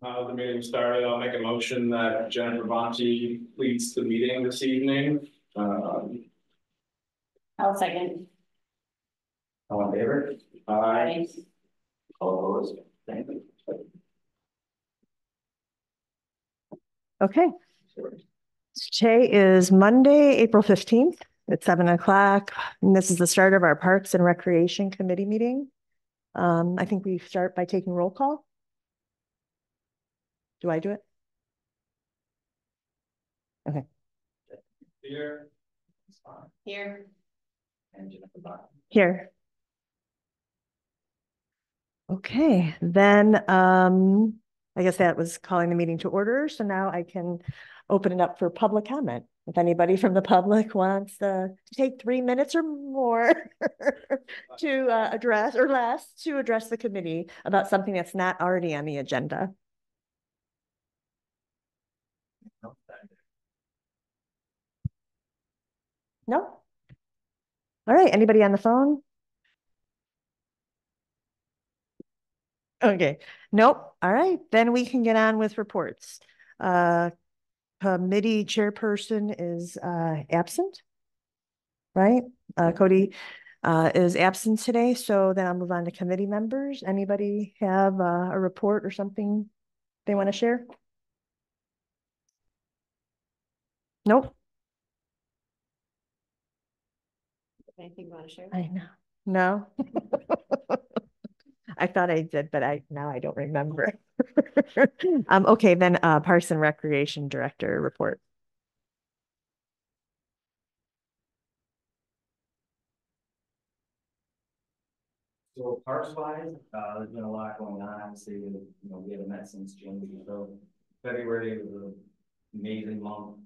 The meeting started. I'll make a motion that Jennifer Bonte leads the meeting this evening. I'll second. All in favor? Aye. All opposed? Thank you. Okay. Today is Monday, April 15th at 7 o'clock. And this is the start of our Parks and Recreation Committee meeting. I think we start by taking roll call. Do I do it? Okay. Here. Here. And Jennifer Bonte. Here. Okay, then I guess that was calling the meeting to order. So now I can open it up for public comment. If anybody from the public wants to take 3 minutes or more to address, or less, to address the committee about something that's not already on the agenda. No? All right, anybody on the phone? Okay, nope. All right, then we can get on with reports. Committee chairperson is absent, right? Cody is absent today, so then I'll move on to committee members. Anybody have a report or something they want to share? Nope. Anything you want to share? I know. No. I thought I did, but now I don't remember. Okay, then Parks and Recreation Director report. So parks wise, there's been a lot going on. Obviously, we haven't met since January. So February was an amazing month.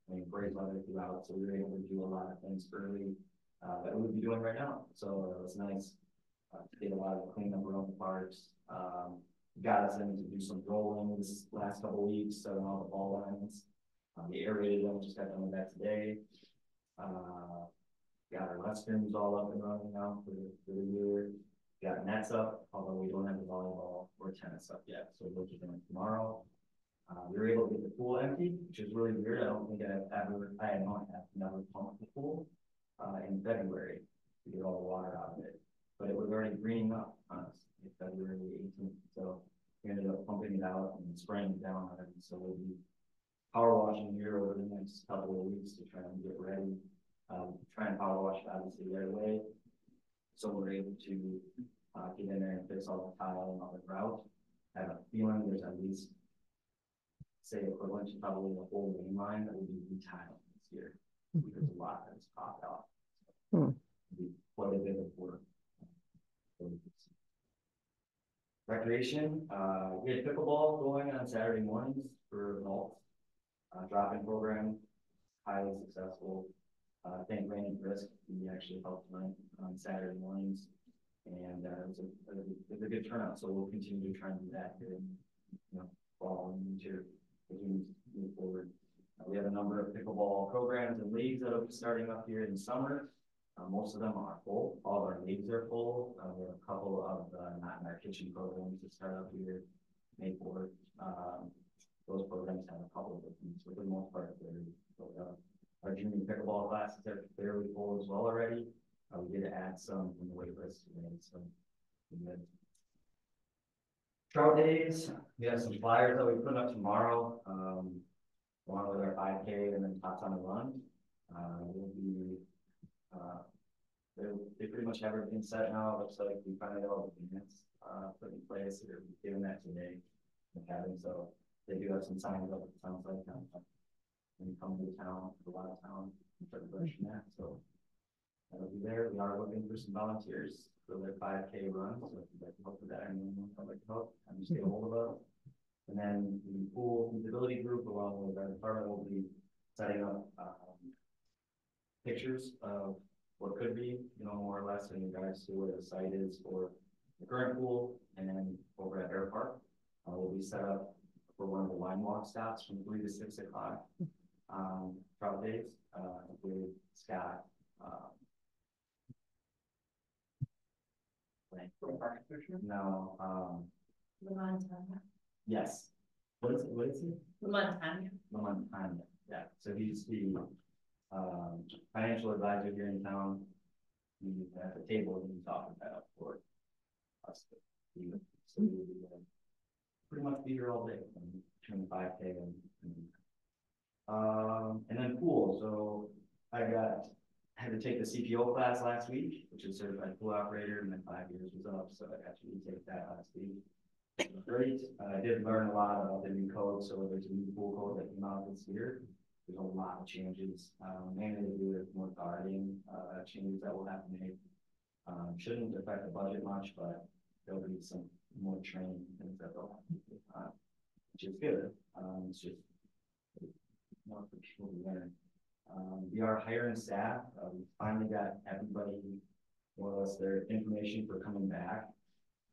We had great weather throughout, so we were able to do a lot of things early that we would be doing right now. So it was nice to get a lot of cleanup around the parks. Got us in to do some rolling this last couple of weeks, setting all the ball lines. The aerated one just got done with that today. Got our restrooms all up and running now for the year. Got nets up, although we don't have the volleyball or tennis up yet. So we'll get them tomorrow. We were able to get the pool empty, which is really weird. I don't think I had never pumped the pool in February to get all the water out of it. But it was already greening up on us in February 18th. So we ended up pumping it out and spraying it down on it. So we'll be power washing here over the next couple of weeks to try and get ready. Try and power wash it obviously right away. So we're able to get in there and fix all the tile and all the grout. I have a feeling there's at least, say, equivalent to probably the whole main line that will be retiling this year. There's a lot that's popped off. So it'll be quite a bit of work. Recreation, we had pickleball going on Saturday mornings for adults. Drop-in program, highly successful. Thank Randy Brisk, he actually helped run on Saturday mornings, and it was a good turnout. So we'll continue to try and do that here in fall and winter as we move forward. We have a number of pickleball programs and leagues that will be starting up here in the summer. Most of them are full. All of our leagues are full. We have a couple of not in our kitchen programs to start up here May 4th. Those programs have a couple of things, but for the most part, they're filled up. Our junior pickleball classes are fairly full as well already. We did add some from the wait list today, so good. Trout days, we have some flyers that we put up tomorrow. Along with our 5K and then Tots on the Run. We'll be they pretty much have everything set now. It looks like we finally have all the payments put in place. They're doing that today in the cabin, so they do have some signs up. It sounds like when you come to the town, a lot of town, start pushing that. So that'll be there. We are looking for some volunteers for their 5K run. So if you'd like to help with that, anyone would like to help, and just get a hold of us. And then the pool feasibility group, along with our department, will be setting up pictures of what could be, more or less in regards to where the site is for the current pool, and then over at Air Park, will be set up for one of the line walk stops from 3 to 6 o'clock. Trout days with Scott, Like, From Park Commissioner? no, Montana. yes. What is he? Montana. Montana, yeah, so he's the, financial advisor here in town. He, at the table, he talked about for us. So we would, pretty much be here all day, between 5K and then pool, so had to take the CPO class last week, which is certified pool operator, and then 5 years was up, so I got to take that last week. Great, I did learn a lot about the new code, so there's a new pool code that came out this year. There's a lot of changes, mainly to do with more guarding, changes that we'll have to make. Shouldn't affect the budget much, but there'll be some more training things that they'll have to do, which is good. It's just more for people to learn. We are hiring staff. We finally got everybody, more or less, their information for coming back.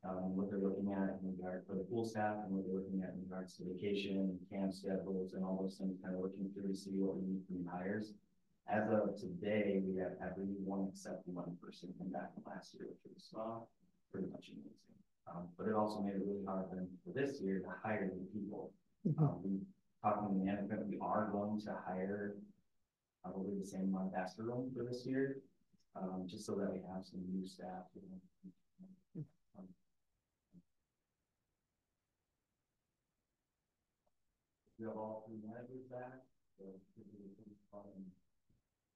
What they're looking at in regard for the pool staff and what they're looking at in regards to vacation, camp schedules, and all those things, kind of looking through to see what we need from hires. As of today, we have everyone except one person come back from last year, which was pretty much amazing. But it also made it really hard for this year to hire new people. We talking to management, we are going to hire probably the same amount of extra room for this year, just so that we have some new staff. We have all 3 managers back, so it should be a pretty fun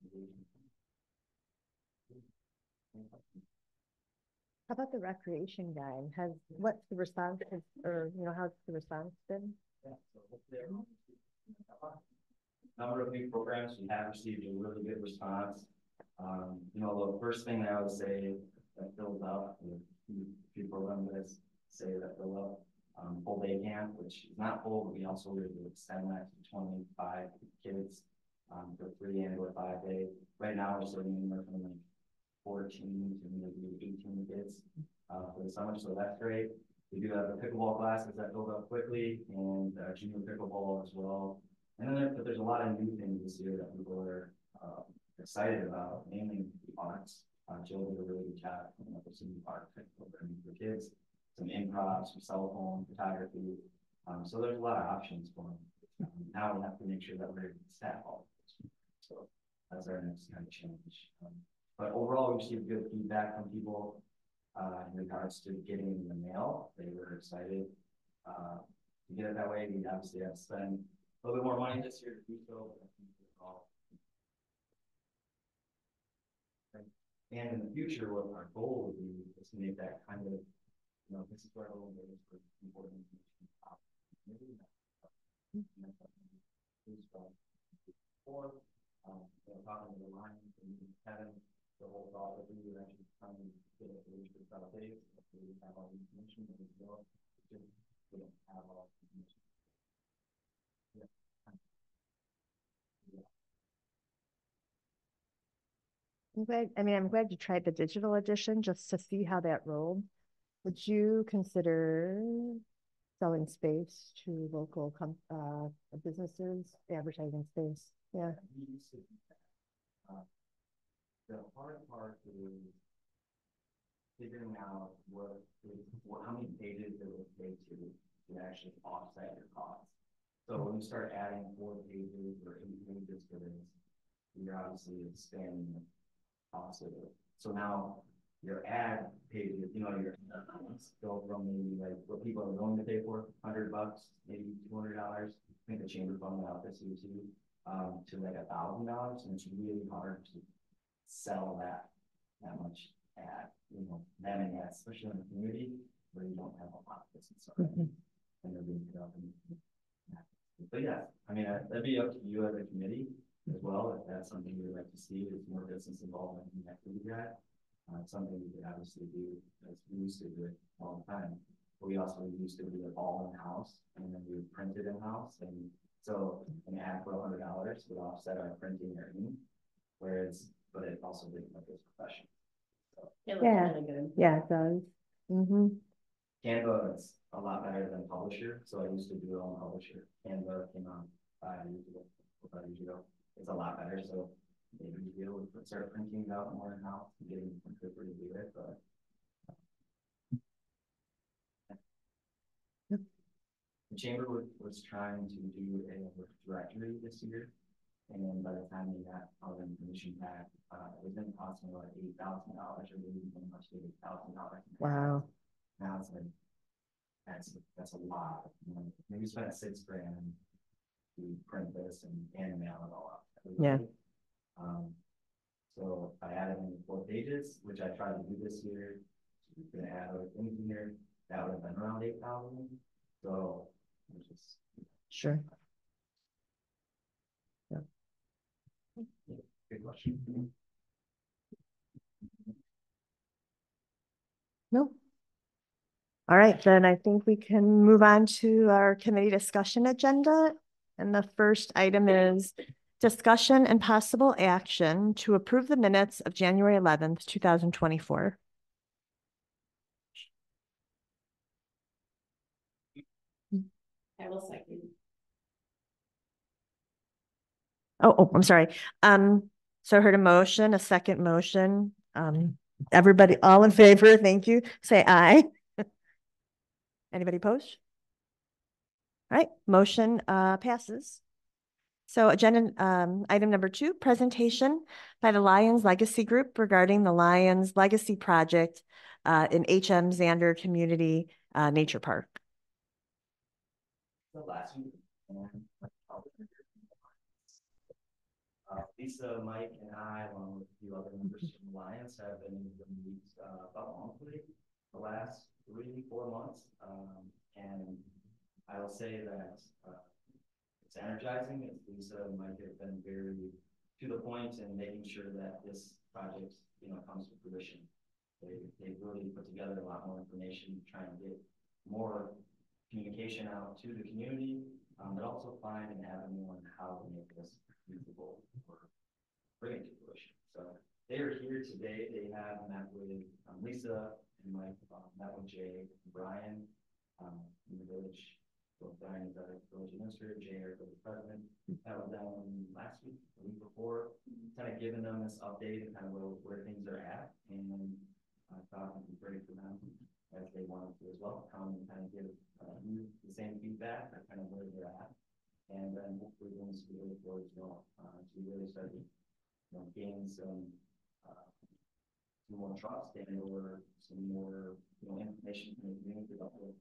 engagement. How about the recreation guy? What's the response, or, how's the response been? Yeah, so hopefully number of new programs, we have received a really good response. The first thing I would say that fills up, a few programs that say that fill up, full day camp, which is not full, but we also would extend that to 25 kids for 3 and or 5 days. Right now, we're starting anywhere from like 14 to maybe 18 kids for the summer, so that's great. We do have the pickleball classes that build up quickly, and junior pickleball as well. And then there's a lot of new things this year that people are excited about, mainly the arts. Jill did a really good job coming up with some new art programming for kids, some improv, some cell phone photography. So there's a lot of options for them. Now we have to make sure that we're able to staff all of this. So that's our next kind of challenge. But overall, we received good feedback from people in regards to getting in the mail. They were excited to get it that way. We obviously have to spend a little bit more money this year to do so, but I think we're all. And in the future, what our goal would be is to make that kind of, this is where a little bit for important information. Maybe talking to the line and Kevin, the whole thought that we were actually trying to get a solution for South Days. We have all the information that we know, just we don't have all the information. I'm glad you tried the digital edition just to see how that rolled. Would you consider selling space to local businesses, advertising space? Yeah. The hard part is figuring out how many pages it would take to actually offset your costs. So when you start adding 4 pages or 8 pages for this, you're obviously expanding the cost of it. So now your ad pages, your go from maybe like what people are willing to pay for, $100, maybe $200. I think the chamber fund out this year too, to like $1,000, and it's really hard to sell that much ad, them and that, especially in the community where you don't have a lot of business already, and they're being put up. But yeah, that'd be up to you as a committee as well, if that's something you'd like to see. There's more business involvement in that activity guide. Something we could obviously do, as we used to do it all the time. But we also used to do it all in-house, and then we would print it in-house, and so an ad for $100 would offset our printing or ink, but it also didn't look as professional. So, It looks really good. Yeah, it does. Canva is a lot better than Publisher, so I used to do it on Publisher. Canva came out 5 years ago, 5 years ago. It's a lot better, so maybe we deal with start printing it out more in-house and getting a computer to do it, but the chamber was trying to do a directory this year. And by the time we got all the information back, it was going to cost me like $8,000 or maybe even much $8,000. Wow. Now it's like, that's a lot. You know, maybe spend $6,000 to print this and mail it all out. Yeah. So I added in 4 pages, which I tried to do this year. We're gonna add other things in here. That would have been around 8,000. So it's just Sure. good question. No. All right, then I think we can move on to our committee discussion agenda. And the first item is discussion and possible action to approve the minutes of January 11th, 2024. I will second. Oh, I'm sorry. So I heard a motion, a second motion. Everybody, all in favor, thank you. Say aye. Anybody opposed? All right, motion passes. So agenda item number 2, presentation by the Lions Legacy Group regarding the Lions Legacy Project in HM Zander Community Nature Park. The last week, and Lisa, Mike, and I, along with a few other members from Alliance, have been in the meetings about monthly the last 3-4 months. And I will say that it's energizing. As Lisa and Mike have been very to the point in making sure that this project, comes to fruition. They've really put together a lot more information, trying to get more communication out to the community, but also find an avenue on how to make this usable or bring it to fruition. So they are here today. They have met with Lisa and Mike, met with Jay and Brian in the village. So Brian is our village administrator, Jay is the president. That was done last week, the week before, kind of giving them this update and kind of where things are at. And I thought it would be great for them, as they wanted to as well, come and kind of give you the same feedback, or kind of where they're at. And then hopefully going to be really forward as well, to really start to gain some more trust and or some more information from the community about what.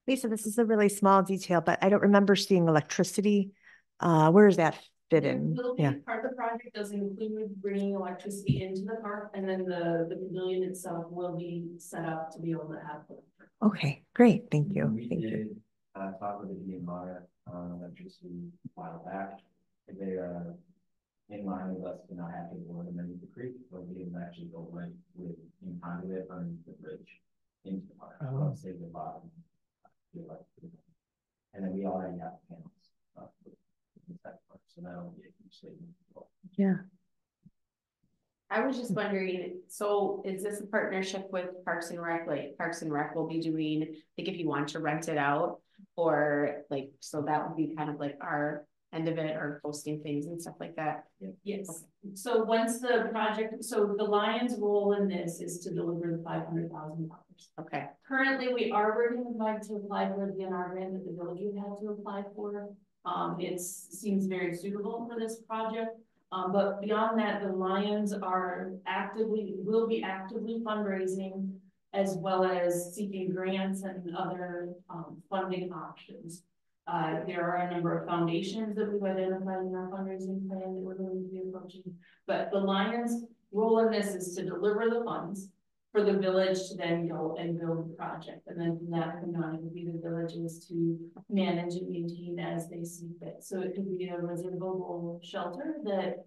Lisa, this is a really small detail, but I don't remember seeing electricity. Where does that fit There in? will Yeah. be, part of the project does include bringing electricity into the park, and then the pavilion itself will be set up to be able to have. Okay, great. Thank you. We Thank you. did, talk with the DMR, electricity a while back. They are in line with us to not have to go underneath the creek, but we didn't actually go right with in conduit underneath the bridge into the park. Oh. Save the bottom. And then we already have panels. So that'll be a huge savings. Yeah. I was just wondering, so is this a partnership with Parks and Rec? Like Parks and Rec will be doing, like if you want to rent it out, or like, so that would be kind of like our end of it, or posting things and stuff like that? Yes, so once the project, so the Lions' role in this is to deliver the $500,000. Okay, Currently, we are working with Mike to apply for the NR grant that the village would have to apply for. It seems very suitable for this project. But beyond that, the Lions will be actively fundraising, as well as seeking grants and other funding options. There are a number of foundations that we've identified in our fundraising plan that we're going to be approaching. But the Lions' role in this is to deliver the funds for the village to then go and build the project. And then from that point on, it would be the villages to manage and maintain as they see fit. So it could be a reservable shelter that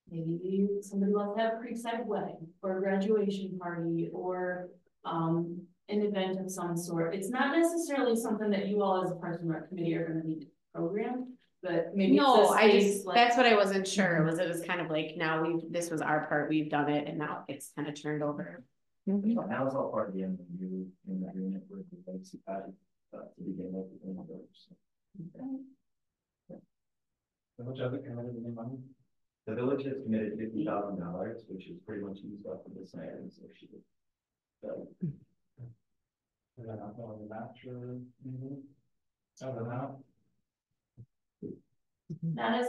maybe somebody wants to have a creekside wedding or a graduation party or an event of some sort. It's not necessarily something that you all as a Parks and Rec committee are going to need to program, but maybe no, it's that's what I wasn't sure, it was kind of like, now this was our part, we've done it, and now it's kind of turned over. Mhm. So that was all part of the MOU in the agreement with the legacy project to begin with in the village. Which other committed any money? The village has committed $50,000, which is pretty much used up for this night associated. So Is that not going to match or anything? Other than that? that is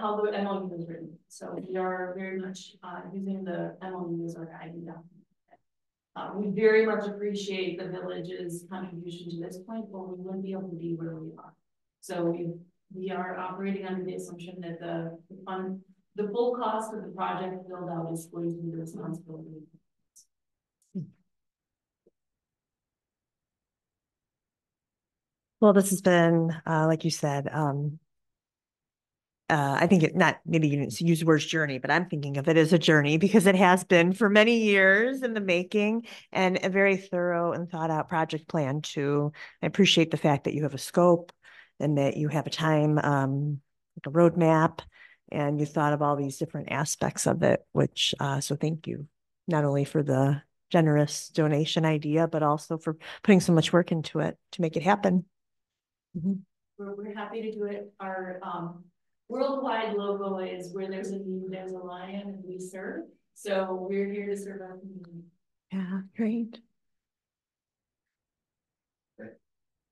how the MOU is written. So we are very much using the MOU as our guiding document. We very much appreciate the village's contribution to this point, but we wouldn't be able to be where we are. So we are operating under the assumption that the full cost of the project build out is going to be the responsibility. Well, this has been, like you said, I think maybe you didn't use the words journey, but I'm thinking of it as a journey because it has been for many years in the making, and a very thorough and thought out project plan too. I appreciate the fact that you have a scope and that you have a time, like a roadmap, and you thought of all these different aspects of it, which, so thank you, not only for the generous donation idea, but also for putting so much work into it to make it happen. Mm-hmm. We're happy to do it. Our worldwide logo is where there's a need, there's a lion, and we serve. So we're here to serve our community. Yeah, great.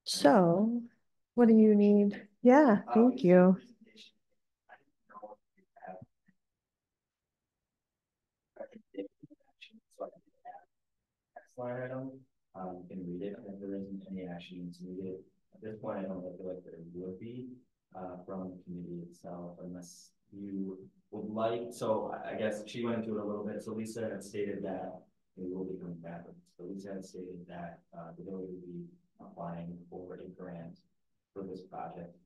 So, what do you need? Yeah, thank you. Line item, you can read it, and there isn't any actions needed. At this point, I don't feel like there would be from the committee itself, unless you would like. So I guess she went into it a little bit. So Lisa had stated that it will be coming back. So Lisa had stated that the village will be applying for a grant for this project.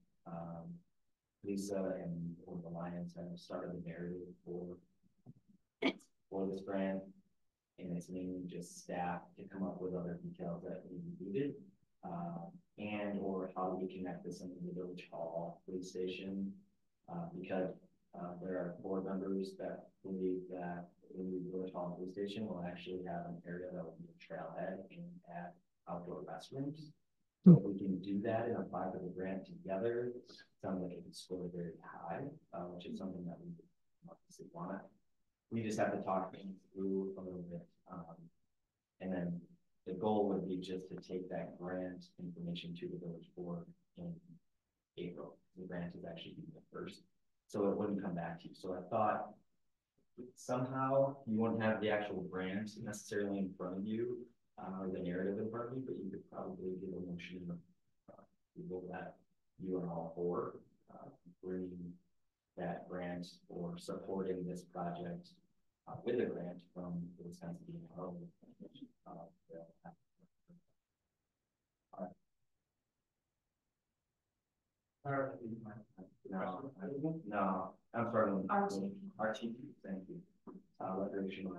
Lisa and the Lions have started the narrative for this grant. And it's mainly just staff to come up with other details that we needed, and or how do we connect this into the village hall police station, because there are board members that believe that the village hall police station will actually have an area that will be a trailhead and add outdoor restrooms. So if we can do that and apply for the grant together, it sounds like it could score very high, which is something that we obviously want. We just have to talk things through a little bit. And then the goal would be just to take that grant information to the village board in April. The grant is actually the first, so it wouldn't come back to you. So I thought somehow you wouldn't have the actual grant necessarily in front of you, the narrative in front of you, but you could probably give a motion people that you are all for bringing that grant or supporting this project with a grant from the Wisconsin Department of No, I'm sorry. RTP, thank you. Recreation.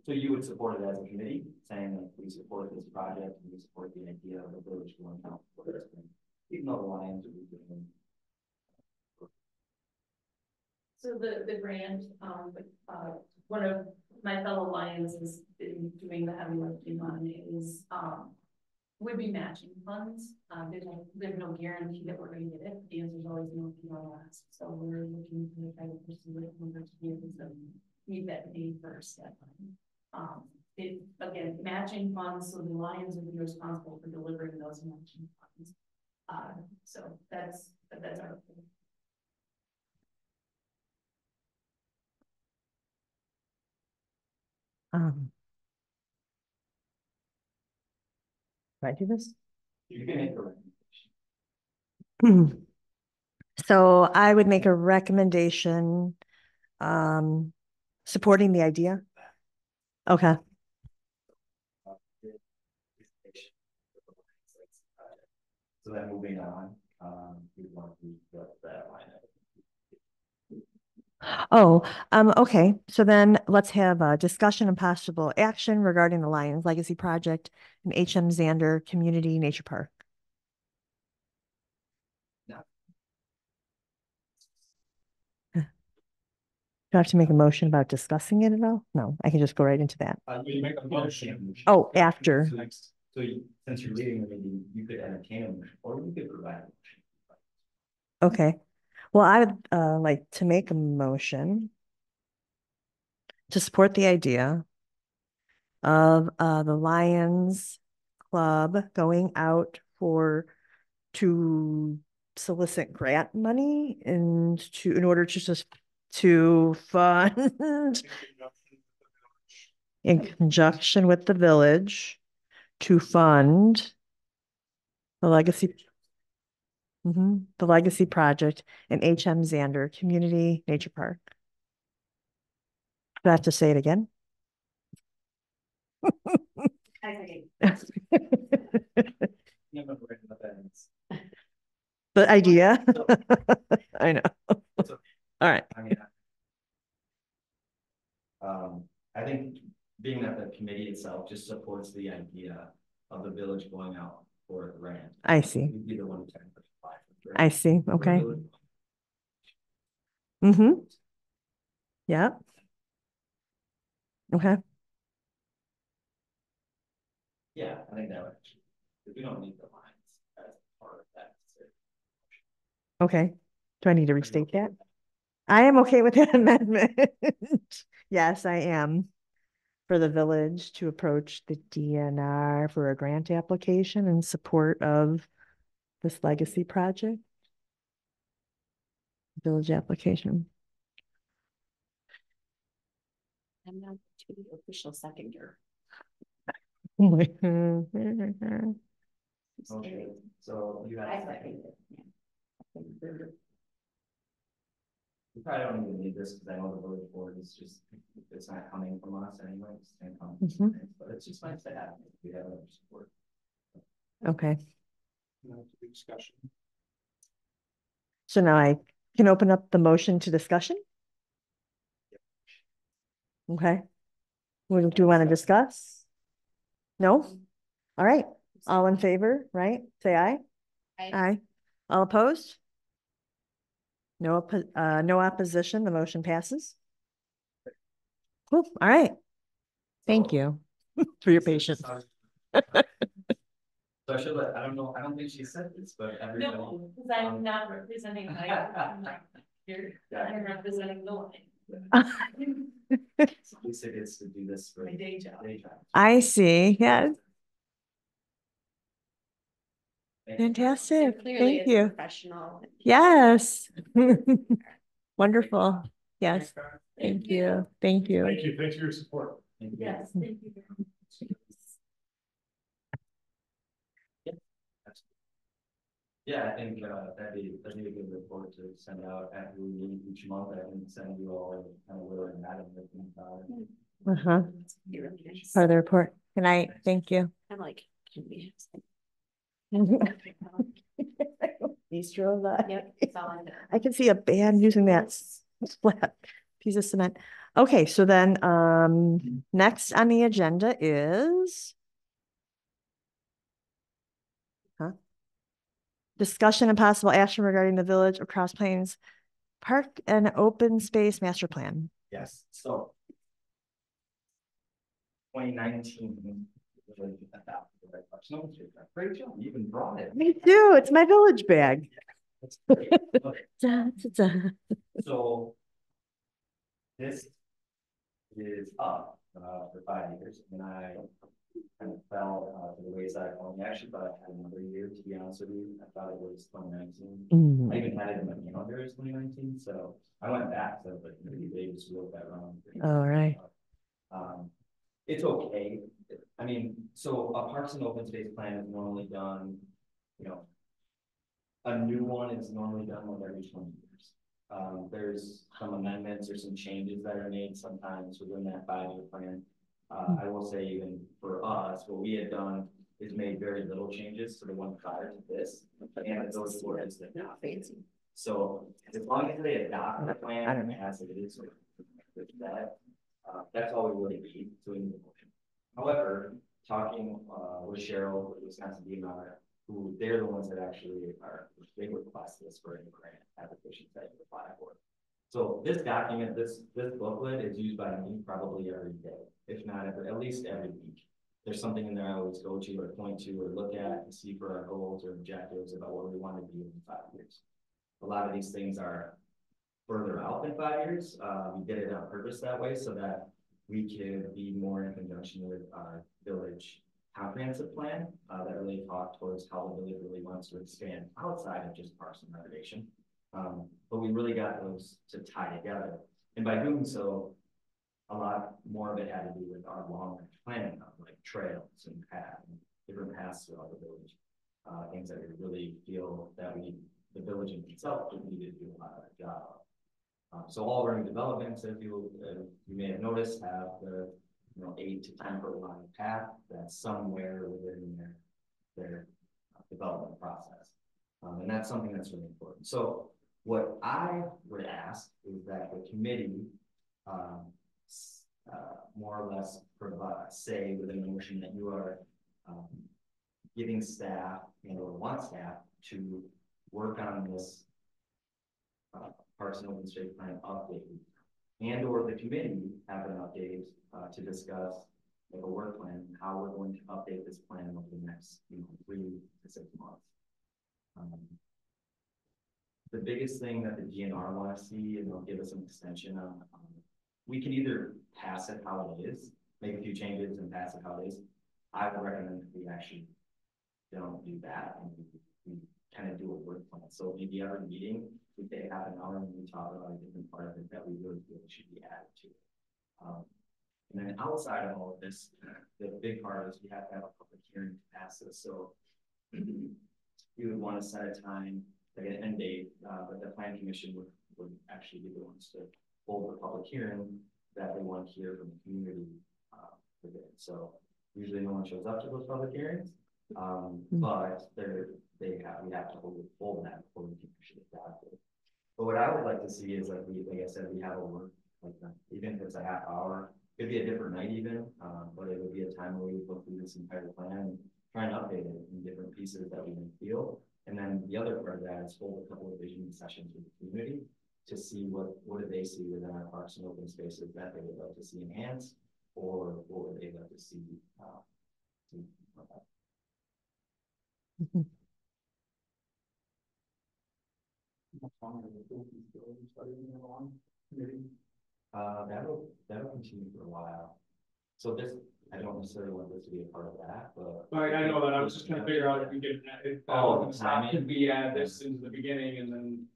So you would support it as a committee, saying that we support this project and we support the idea of the village going out for this thing, even though the Lions are doing. So the grant, one of my fellow Lions is doing the heavy lifting on it is, would be matching funds. There's no guarantee that we're going to get it. The answer is always no if you don't ask. So we're looking to try to pursue it in order to be able to meet that May 1st deadline. It again, matching funds, so the Lions would be responsible for delivering those matching funds. So that's our thing. Can I do this? You can make a recommendation. So I would make a recommendation, supporting the idea. Okay. So then moving on, we want to go that line. Oh, okay. So then let's have a discussion and possible action regarding the Lions Legacy Project and HM Zander Community Nature Park. No. Do I have to make a motion about discussing it at all? No, I can just go right into that. You make a motion. Oh, after. So since you're leading the meeting, you could entertain a motion, or you could provide a motion. Okay. Well, I would like to make a motion to support the idea of the Lions Club going out to solicit grant money and in order to just to fund in conjunction with the village to fund the legacy project and HM Zander Community Nature Park. Do I have to say it again? The idea. I know. All right. I mean, I think being that the committee itself just supports the idea of the village going out for a grant. I see. You'd be the one to apply for the I grant. see. Okay. Yeah. Okay. Yeah, I think that would actually, because we don't need the lines as part of that. Okay. Do I need to restate that? I am okay with that amendment. Yes, I am. For the village to approach the DNR for a grant application in support of this legacy project. Village application. I'm not to the official seconder. Okay, so you I have. second it. We probably don't even need this because I know the village board is just, it's not coming from us anyway. It's gonna come from something, but it's just nice to have. We have other support. Okay. Discussion. So now I can open up the motion to discussion. Okay. What do you want to discuss? No? All right. All in favor, right? Say aye. Aye. All opposed? No, no opposition. The motion passes. Cool. All right. Thank you for your patience. So I should let, I don't know, I don't think she said this, but everybody. No, because I'm not representing my, here, I'm representing the line. Lisa gets to do this for My day job. I see. Yes. Fantastic. Clearly Thank it's you. professional. Yes. Wonderful. Yes. Thank you. Thank you. Thank you. Thanks for your support. Yes, thank you very much. Yeah, I think that'd be a good report to send out after we meet each month. I can send you all kind of where I'm at and everything about it. Uh-huh. Be really nice. Part of the report. Good night. Thank you. I'm like, can we? Bistro that. Yep, that's all I know. I can see a band using that flat piece of cement. Okay, so then next on the agenda is discussion and possible action regarding the Village of Cross Plains Park and Open Space Master Plan. Yes, so 2019. Great job, you even brought it. Me too. It's my village bag. That's great. Okay. Da, da, da. So this is up for 5 years, and I kind of fell to the wayside. I actually thought I had another year, to be honest with you. I thought it was 2019. I even had it in my calendar as 2019, so I went back. So like maybe they just wrote that wrong. All right. It's okay. I mean, so a Parks and Open Space plan is normally done, a new one is normally done every 20 years. There's some amendments or some changes that are made sometimes within that 5-year plan. I will say even for us, what we had done is made very little changes to the one prior to this. And those words that not fancy. So as long as they adopt the plan as it is, that's all we really need to in the motion. However, talking with Cheryl, with Wisconsin DNR, who they're the ones that actually they request this for any grant applications that you apply for. So this document, this booklet is used by me probably every day, if not at least every week. There's something in there I always go to or point to or look at and see for our goals or objectives about what we want to do in 5 years. A lot of these things are further out than 5 years. We did it on purpose that way so that we could be more in conjunction with our village comprehensive plan that really talked towards how the village really wants to expand outside of just parks and recreation. But we really got those to tie together. And by doing so, a lot more of it had to do with our long-range planning, like trails and paths, and different paths throughout the village. Things that we really feel that the village in itself needed to do a lot of the job of. So all of our new developments, as you may have noticed, have the 8 to 10 foot line path that's somewhere within their development process. And that's something that's really important. So what I would ask is that the committee more or less say within the motion that you are giving staff or want staff to work on this Parks and Open Space Plan update, and or the committee have an update to discuss like a work plan, how we're going to update this plan over the next 3 to 6 months. The biggest thing that the GNR want to see, and they'll give us an extension on, we can either pass it how it is, make a few changes and pass it how it is. I would recommend that we actually don't do that and we kind of do a work plan. So maybe every meeting, we take half an hour and we talk about a different part of it that we really feel should be added to it. And then outside of all of this, the big part is we have to have a public hearing to pass this. So we would want to set a time, like an end date, but the planning commission would actually be the ones to hold the public hearing that they want to hear from the community for it. So usually no one shows up to those public hearings, but we have to hold that before we can actually adopt it. But what I would like to see is like I said, we have a work, like even if it's a half hour, it could be a different night even, but it would be a time where we would go through this entire plan and try and update it in different pieces that we may feel. And then the other part of that is hold a couple of vision sessions with the community to see what do they see within our parks and open spaces that they would like to see enhanced, or what would they like to see that'll continue for a while. So this, I don't necessarily want this to be a part of that, but I know that I was just trying to figure out if we could, could we add this into the beginning and then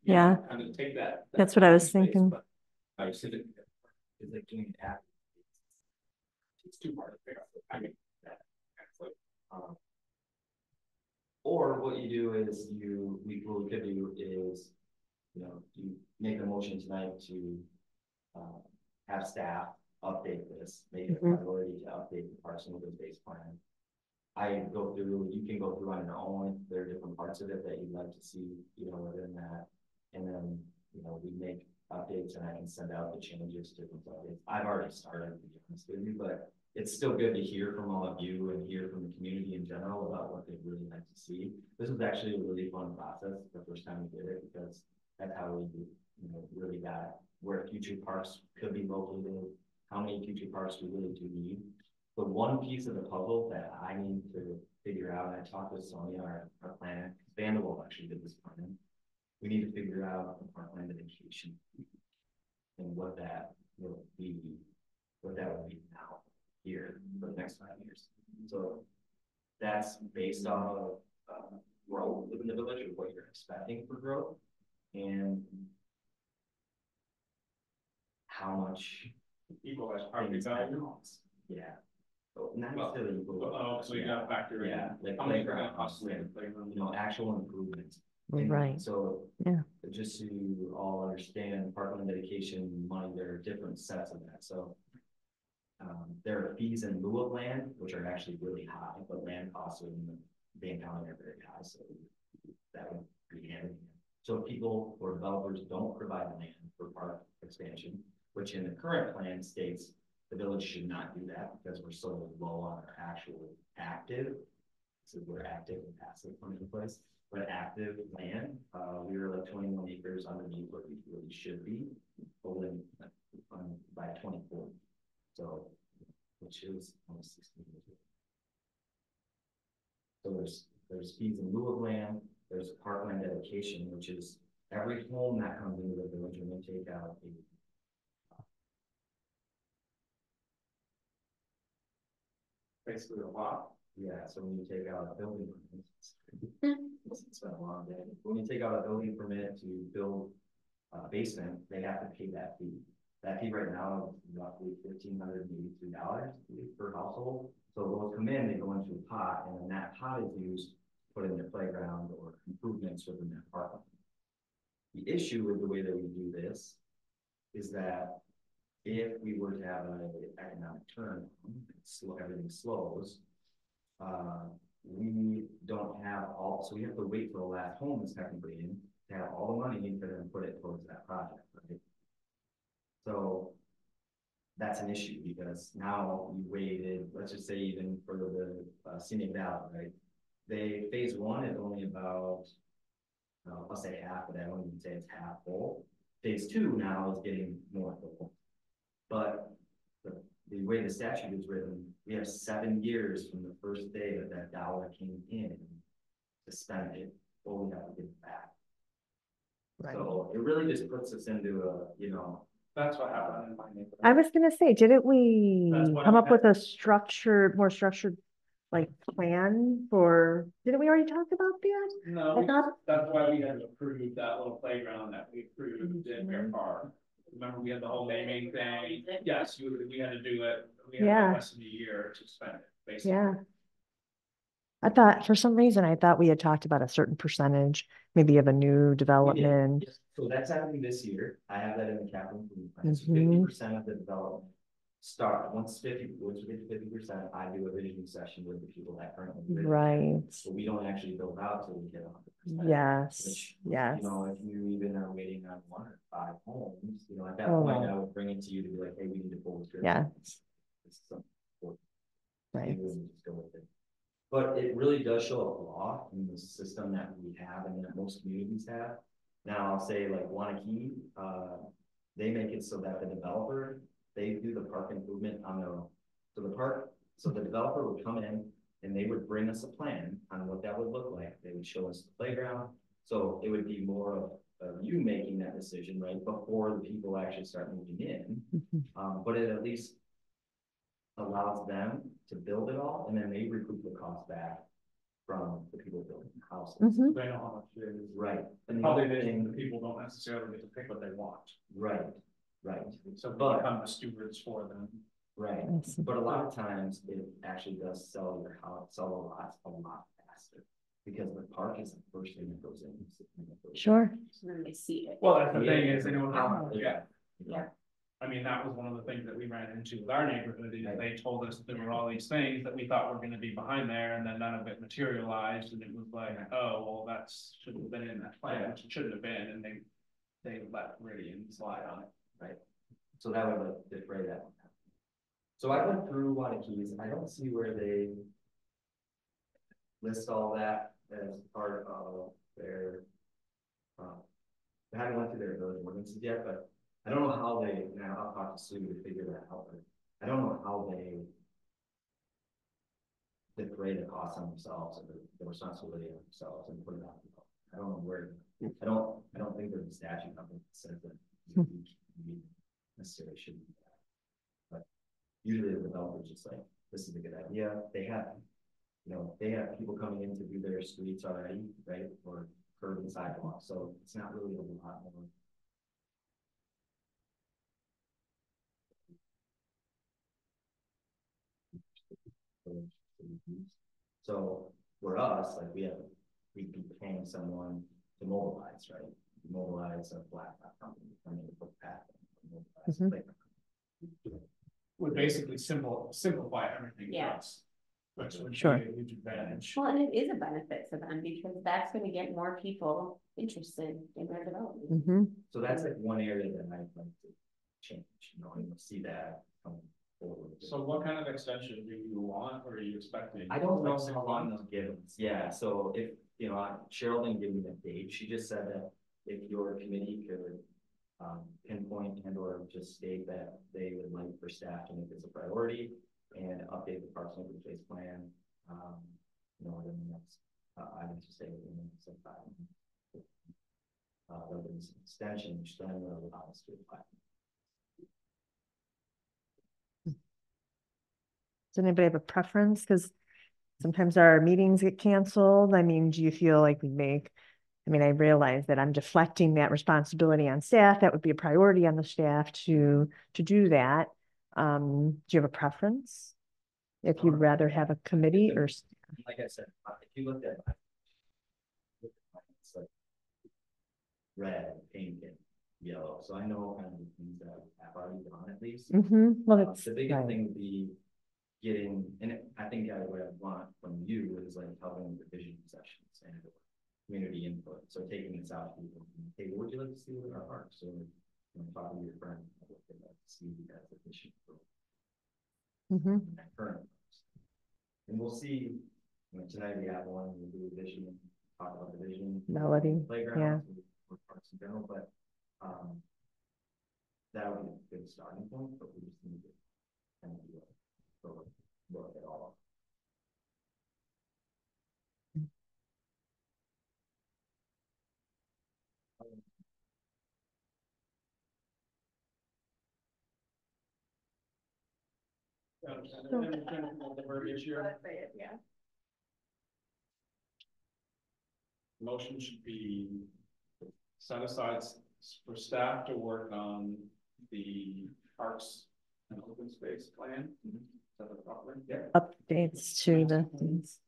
kind of take that. That's what I was thinking. Is like doing that It's too hard to pick up. I mean, that, that's like, Or what you do is what we could do is, you make a motion tonight to have staff update this, make it a priority to update the Parks and Open Space plan. You can go through on your own, there are different parts of it that you'd like to see, within that. And then, we make updates and I can send out the changes to those updates. I've already started, to be honest with you, but it's still good to hear from all of you and hear from the community in general about what they'd really like to see. This was actually a really fun process the first time we did it, because that's how we, really got where future parks could be located, how many future parks we really do need. The one piece of the puzzle that I need to figure out, and I talked with Sonia, our planner, Vandal actually did this plan. We need to figure out the parkland dedication and what that would be now here for the next 5 years. So that's based on growth within the village, or what you're expecting for growth, and how much equalized property value. Yeah. So not necessarily equal. So you gotta factor in. Yeah, like how many playground, costs, playground. actual improvements. And Right. So Yeah. just so you all understand, parkland dedication money, there are different sets of that. So there are fees in lieu of land, which are actually really high, but land costs in the Van County are very high. So that would be handy. So if people or developers don't provide land for park expansion, which in the current plan states the village should not do that because we're so low on our actual active. So we're active and passive from the place, but active land, we were like 21 acres underneath what we really should be by 2040. So, which is almost 16 years. So there's fees in lieu of land. There's parkland dedication, which is every home that comes into the village, and they take out a Basically a lot. yeah, so when you take out a building permit, it's been a long day. When you take out a building permit to build a basement, they have to pay that fee. That fee right now is roughly $1,583 per household. So those come in, they go into a pot, and then that pot is used to put in the playground or improvements within that park. The issue with the way that we do this is that if we were to have an economic turn, everything slows, we don't have all, so we have to wait for the last home that's technically in to have all the money in for them to put it towards that project, right? So that's an issue because now we waited, let's just say even for the Scenic Valley, right? Phase 1 is only about, I'll say half, but I won't even say it's half full. Phase 2 now is getting more full. But the way the statute is written, we have 7 years from the first day that dollar came in to spend it, or we have to give it back. Right. So it really just puts us into a, That's what happened in my neighborhood. I was gonna say, didn't we come up with a more structured plan for, didn't we already talk about that? No, that's why we had to approve that little playground that we approved in Bear Park. Remember, we had the whole naming thing. Yes, we had to do it. We had less than a year to spend it, basically. Yeah. I thought for some reason, we had talked about a certain percentage, maybe of a new development. So that's happening this year. I have that in the capital improvement plan. So 50% of the development start once 50%, I do a visioning session with the people that currently live. Right. So we don't actually build out till we get 100%. Yes. Which, yes. If you even are waiting on 1 or 5 homes, at that point, I would bring it to you to be like, hey, we need to pull this trigger. Yeah. Right. Just go with it. But it really does show a flaw in the system that we have and that most communities have. Now I'll say like Wanakee, they make it so that the developer, they do the park improvement on their own. So the developer would come in and they would bring us a plan on what that would look like. They would show us the playground. So it would be more of you making that decision, right, before the people actually start moving in. But it at least allows them to build it all, and then they recoup the cost back from the people building the houses. They know how much it is. Right. And probably the people don't necessarily get to pick what they want. Right. So they become the stewards for them. Right, Yes. but a lot of times it actually does sell your house, sell a lot faster. Because the park is the first thing that goes in. Sure. So then they see it. Well, that's the thing is, they know what they Oh. want, yeah. Yeah. I mean, that was one of the things that we ran into with our neighborhood, is they told us there were all these things that we thought were gonna be behind there, and then none of it materialized, and it was like, oh, well, that's should have been in that plan, which it shouldn't have been, and they let Meridian slide on it. Right, so that would like defray that. So I went through Waukkee's, I don't see where they list all that as part of their, I haven't went through their village ordinances yet, but I don't know how they, now I'll talk to Sue to figure that out, but I don't know how they defray the cost on themselves or the responsibility on themselves and put it on. I don't know where, I don't think there's a statute that says that we necessarily should do that. But usually the developer's just like, this is a good idea. They have, you know, they have people coming in to do their streets already, right? Or curb and sidewalk. So it's not really a lot more. So for us, like we'd be paying someone to mobilize, right? Mobilize a blacktop company, I mean, put that. Would basically simplify everything for Yeah. us. Which would Sure. be a huge advantage. Well, and it is a benefit to them because that's gonna get more people interested in their development. Mm-hmm. So that's like one area that I'd like to change, you know, and you'll see that come forward. So what kind of extension do you want, or are you expecting? I don't know Like 6 how long months? they'll give us. Yeah, so if, you know, Cheryl didn't give me the date. She just said that if your committee could pinpoint and or just state that they would like for staff to make this a priority and update the Parks and Open Space plan, you know, within the next, I would just say within the next 5 months. Whether it's an extension, which then will allow us to apply. Does anybody have a preference? Because sometimes our meetings get canceled. I mean, do you feel like we make, I mean, I realize that I'm deflecting that responsibility on staff. That would be a priority on the staff to do that. Do you have a preference? If you'd rather have a committee or? Like I said, if you looked at it's like red, pink, and yellow. So I know kind of the things that I've already done at least. Well, it's The biggest thing would be getting, and I think what I want from you is like helping with the vision sessions and community input. So taking this out to people, hey, what would you like to see with our parks? So, you know, talking to your friend, what they'd like to see as a vision for that current. And we'll see, you know, tonight we have one, we'll do a vision, talk about the vision. Melody, Playground, or parks in general, but that would be a good starting point, but we just need to kind of do it. So look at all. The verbiage here. Yeah. Motion should be set aside for staff to work on the parks and open space plan. Is that the proper? Yeah. updates to the things.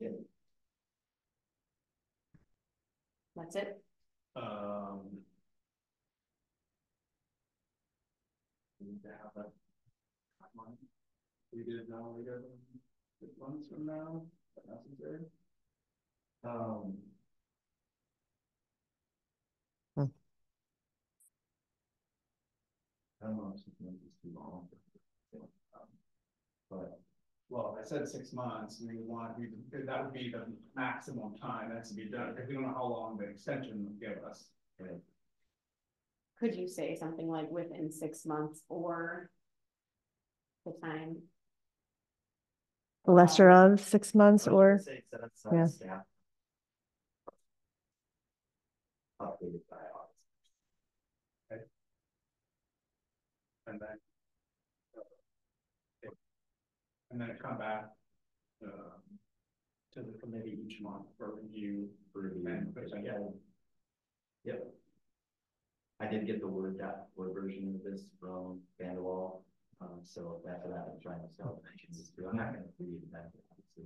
That's it. We need to have a timeline. We did now, we got 6 months from now, if necessary. I don't know if it's too long. But Well, I said 6 months, and that would be the maximum time that's to be done, because we don't know how long the extension will give us. right. Could you say something like within 6 months or the time? Lesser of 6 months or, Say set aside yeah. staff. Updated by August. And then come back to the committee each month for review. Yep. I did get the Word version of this from Vanderwall, so after that, I'm trying to sell it. I'm not gonna read that, obviously,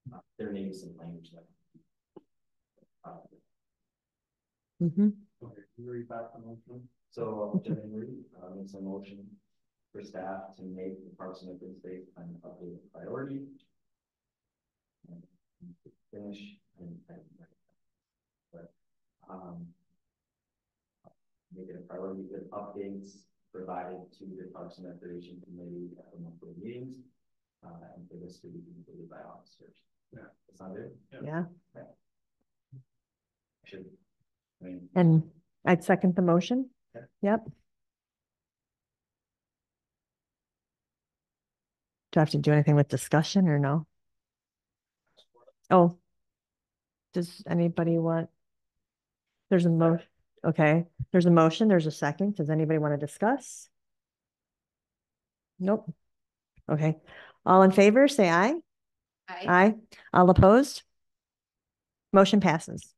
but there may be some language that. Mhm. Okay, can you read back the motion? So, Jeremy, makes a motion for staff to make the Parks and Open Space an updated priority. And finish but make it a priority with updates provided to the Parks and Recreation Committee at the monthly meetings. And for this to be completed by officers. Yeah. That's not it? Yeah. Okay. I mean, And I'd second the motion. Okay. Yep. Do I have to do anything with discussion or no? Oh, does anybody want? There's a motion. Okay, there's a motion. There's a second. Does anybody want to discuss? Nope. Okay. All in favor, say aye. Aye. All opposed? Motion passes.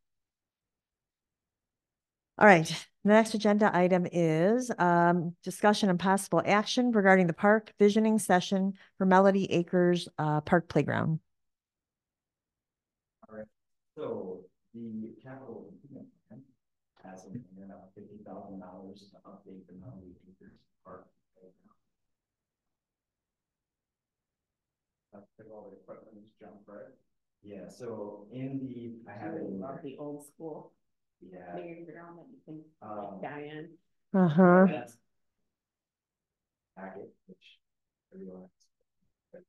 All right, the next agenda item is discussion and possible action regarding the park visioning session for Melody Acres Park Playground. all right. So the capital improvement plan has $50,000 to update the Melody Acres Park Playground. That's all the equipment is junk, right? Yeah, so in the, I have it in Love there. the old school. Yeah. Playground that you can like die in. Uh-huh. That's packet, which everyone has.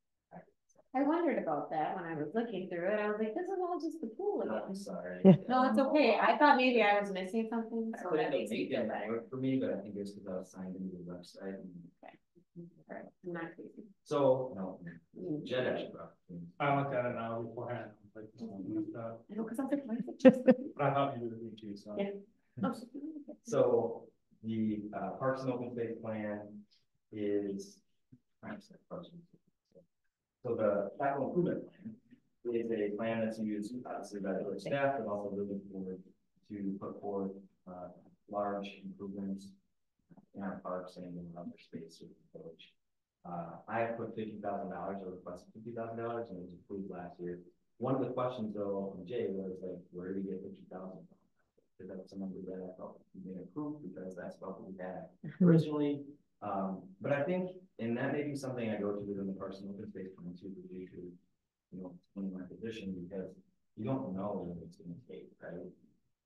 I wondered about that when I was looking through it. I was like, this is all just the pool I'm again. sorry. Yeah. No, it's okay. I thought maybe I was missing something, I so put that in the makes me link feel and it better. worked for me, but I think it's because I was signed into the website. And All right, I'm not crazy. so, no, Jed actually brought it. I looked at it now beforehand. Like, I know, because I was like, why is it just? but I thought you would be too, so. Yeah. Oh, So the Parks and Open Space plan is, so the capital improvement plan is a plan that's used obviously by the staff, but also looking forward to put forth large improvements in our parks and in other spaces of the village. I have put $50,000 or requested $50,000 and it was approved last year. One of the questions though from Jay was like, where do we get 50,000? Because that's some number that I felt we made approved because that's what we had originally. But I think, and that may be something I go to within the Parks and Open Space plan too, due to, you know, in my position, because you don't know what it's going to take, right?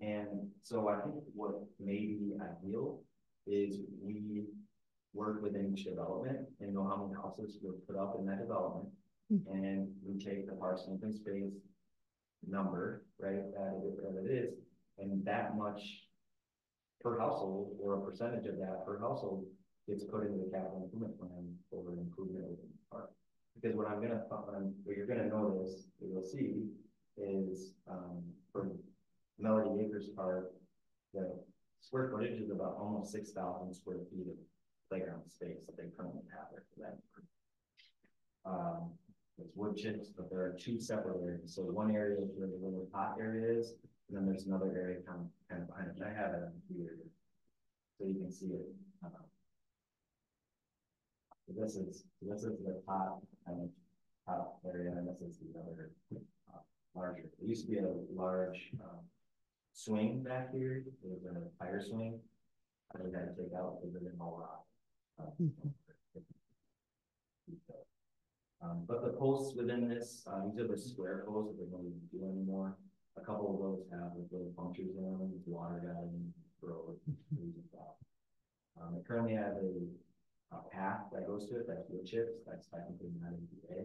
And so I think what may be ideal is we work within each development and know how many houses we'll put up in that development. And we take the Parks and Open Space number, right, that it is, and that much per household or a percentage of that per household gets put into the capital improvement plan for an improvement within the park. Because what you're gonna notice, what you'll see is for Melody Acres Park, the square footage is about almost 6,000 square feet of playground space that they currently have there for that. It's wood chips, but there are two separate areas. So one area is where the little hot area is, and then there's another area kind of behind it. I have it on here, so you can see it. This is the top kind of top area, and this is the other larger. There used to be a large swing back here. There was a tire swing. I think I had to take out because it didn't all rock. But the posts within this, these are the square posts that they don't even do anymore. A couple of those have like little punctures in them, with water guiding, road, trees and stuff. I currently have a path that goes to it that's wood chips. That's technically not ADA,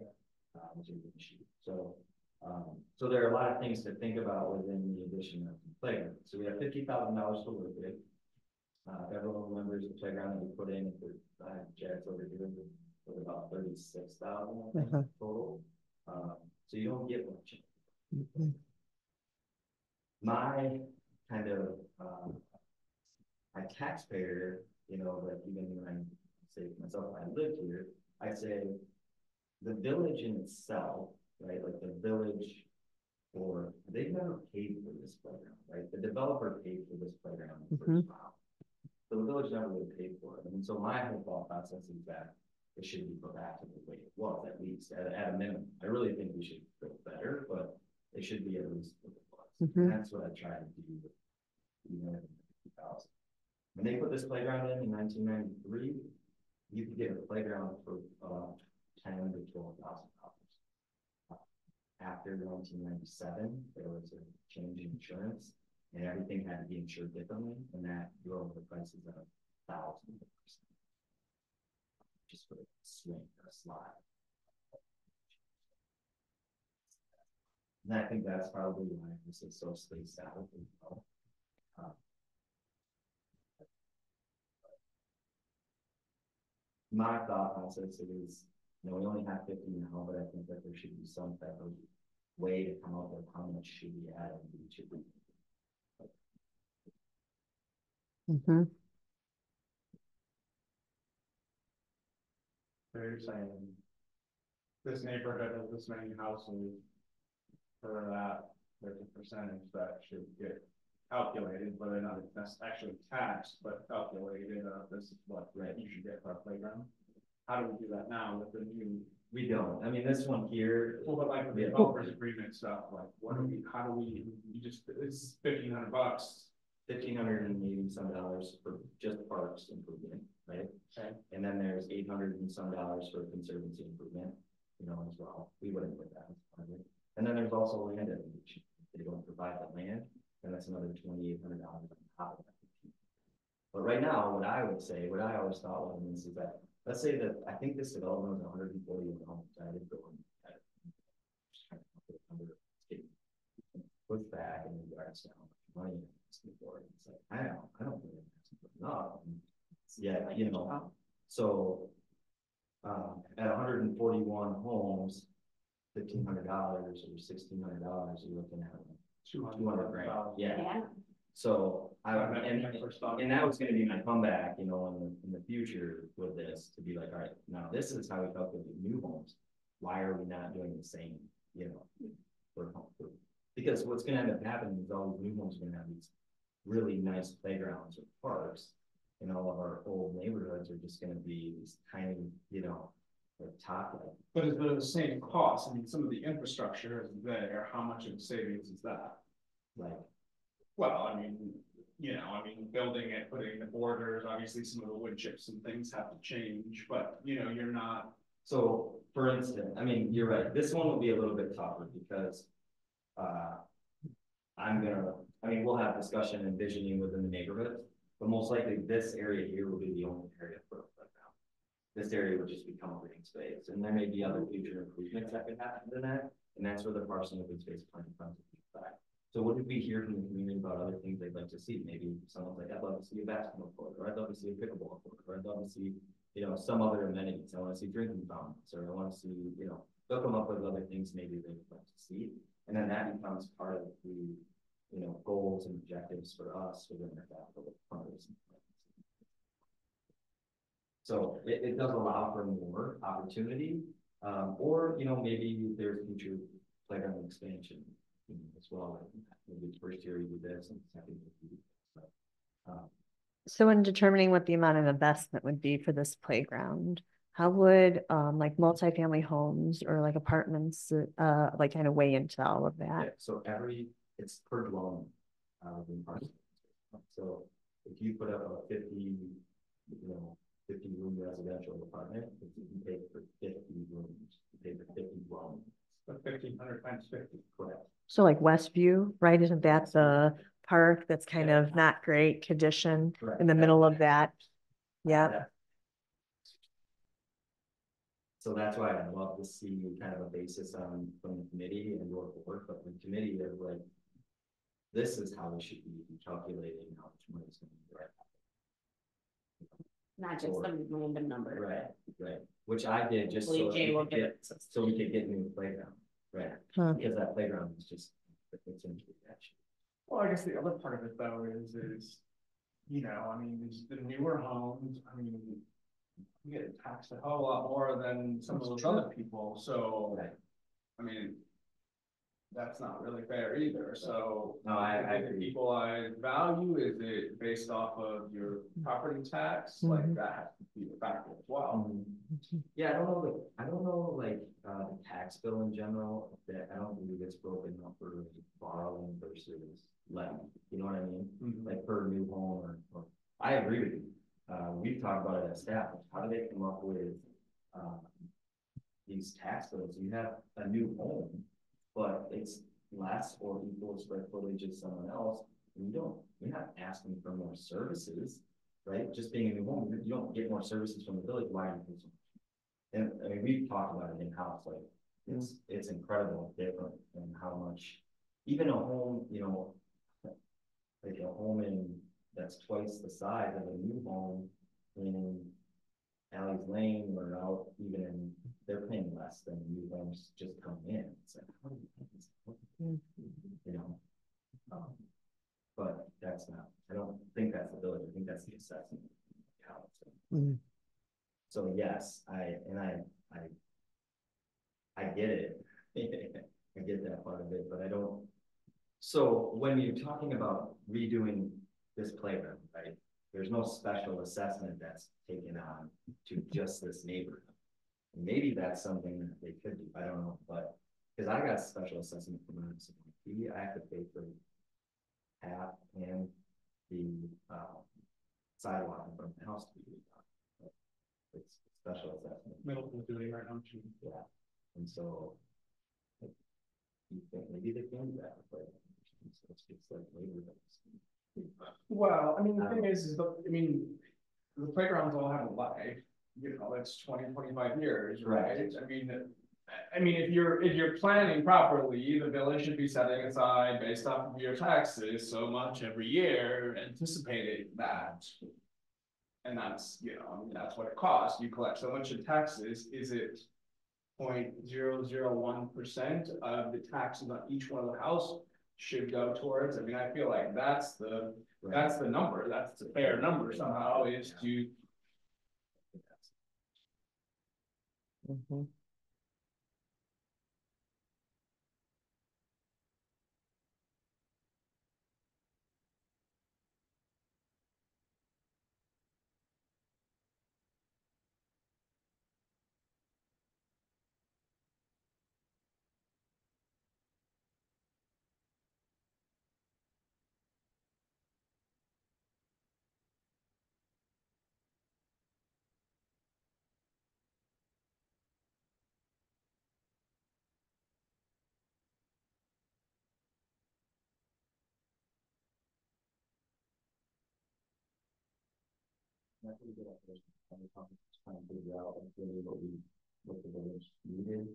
which is an issue. So, so there are a lot of things to think about within the addition of the playground. So we have $50,000 to work with. Everyone remembers the playground that we put in for Jets over here with about 36,000 total. So you don't get much. My kind of my taxpayer, you know, like even when I say to myself, I live here, I say the village in itself, right? Like the village, or they've never paid for this playground, right? The developer paid for this playground first round. So the village never really paid for it, and so my whole thought process is that it should be put back to the way it was, at least, at a minimum. I really think we should go better, but it should be at least what it was. Mhm. And that's what I tried to do with, you know, 2000. When they put this playground in 1993, you could get a playground for $10,000 to $12,000. After 1997, there was a change in insurance, and everything had to be insured differently, and that drove the prices up 1,000%. Just for a swing or a slide. And I think that's probably why this is so spaced out as well. My thought process is, you know, we only have 50 now, but I think that there should be some type of way to come up with how much should we add in each of these. Mhm. They're saying this neighborhood has this many houses for that, there's a percentage that should get calculated, whether or not it's actually taxed, but calculated, this is what you should get for a playground. How do we do that now with the new? We don't. I mean, this one here. Well, but like the developers agreement stuff, like what do we, how do we, you just, it's $1,500. $1,500 and maybe some dollars for just parks improvement, right? Okay. And then there's $800 and some dollars for conservancy improvement, you know, as well. We wouldn't put that as part of it. And then there's also land acquisition. If they don't provide the land, then that's another $2,800 on top of that. But right now, what I would say, what I always thought was this is that, let's say that I think this development was 141 homes. I did go on that. Just trying to come up with a number, push back and regards to how much money it's for. It's like, I don't think that's enough. Yeah, you know, so at 141 homes, $1,500 or $1,600, you're looking at 200 grand. Yeah. So and that was going to be my comeback, you know, in the future with this, to be like, all right, now this is how we calculate new homes. Why are we not doing the same, you know, for home? Because what's going to end up happening is all these new homes are going to have these really nice playgrounds or parks, and all of our old neighborhoods are just going to be these tiny, you know, top level. But is it the same cost? I mean, some of the infrastructure is there. How much of savings is that? Like, well, I mean, you know, I mean, building it, putting the borders, obviously some of the wood chips and things have to change, but you know, you're not. So for instance, I mean, you're right. This one will be a little bit tougher because we'll have discussion and visioning within the neighborhood, but most likely this area here will be the only area for a playground. This area would just become a green space, and there may be other future improvements that could happen to that, and that's where the parks and open space plan comes back. So what did we hear from the community about other things they'd like to see? Maybe someone's like, I'd love to see a basketball court, or I'd love to see a pickleball court, or I'd love to see, you know, some other amenities. I want to see drinking fountains, or I want to see, you know, they'll come up with other things maybe they would like to see. And then that becomes part of the, you know, goals and objectives for us within our capital fundraising. So it does allow for more opportunity, or, you know, maybe there's future playground expansion as well. Maybe first year you do this and second year you do this. So in determining what the amount of investment would be for this playground, how would like multifamily homes or like apartments like kind of weigh into all of that? Yeah, so it's per dwelling within parcel. So if you put up a 50 room residential apartment, you can pay for 50 rooms, you pay for 50 dwellings. But 1,500 times 50. Correct. So like Westview, right? Isn't that the park that's kind of not great condition in the middle of that? Yeah. So that's why I'd love to see kind of a basis from the committee and your board, but the committee is like, this is how we should be calculating how much money is going to be right. Not just some random number. Right. Which I did just so we could get new playground. Right. Huh. Because that playground is just, it's into action. Well, I guess the other part of it though is, you know, I mean, the newer homes, I mean, we get taxed a whole lot more than some of those other people. So, I mean, that's not really fair either, so. No, I is it agree. equalized value, is it based off of your property tax, like that has to be a factor as well. Yeah, I don't know, like, the tax bill in general, that I don't believe it's broken up for borrowing versus lending, you know what I mean? Like per new home or, I agree with you. We've talked about it as staff, how do they come up with, these tax bills? You have a new home, but it's less or equal square footage as someone else, and you're not asking for more services, right? Just being a new home, you don't get more services from the village, why do you pay so much? And I mean, we've talked about it in-house, like, it's incredible different in how much, even a home, you know, like a home that's twice the size of a new home in Alley's Lane or out even in, they're paying less than new homes just coming in. It's like, how do you pay this? You know, but that's not, I don't think that's the village. I think that's the assessment. So yes, I get it. I get that part of it, but I don't. So when you're talking about redoing this playground, right? There's no special assessment that's taken on to just this neighborhood. Maybe that's something that they could do. I don't know, but because I got special assessment from municipality, I have to pay for half and the sidewalk in front of the house to be redone. It's special assessment. Middleton's doing right now too. Yeah, and so you think maybe they can do that, but it's like labor. Well, I mean, the thing is the playgrounds all have a life, you know, it's 20-25 years, right? I mean, if you're planning properly, the village should be setting aside based off of your taxes so much every year, anticipating that. And that's, you know, I mean, that's what it costs. You collect so much in taxes. Is it 0.001% of the taxes on each one of the house should go towards? I mean, I feel like that's the number. That's the fair number somehow is to. That's really good option. Trying to figure out really what the village needed.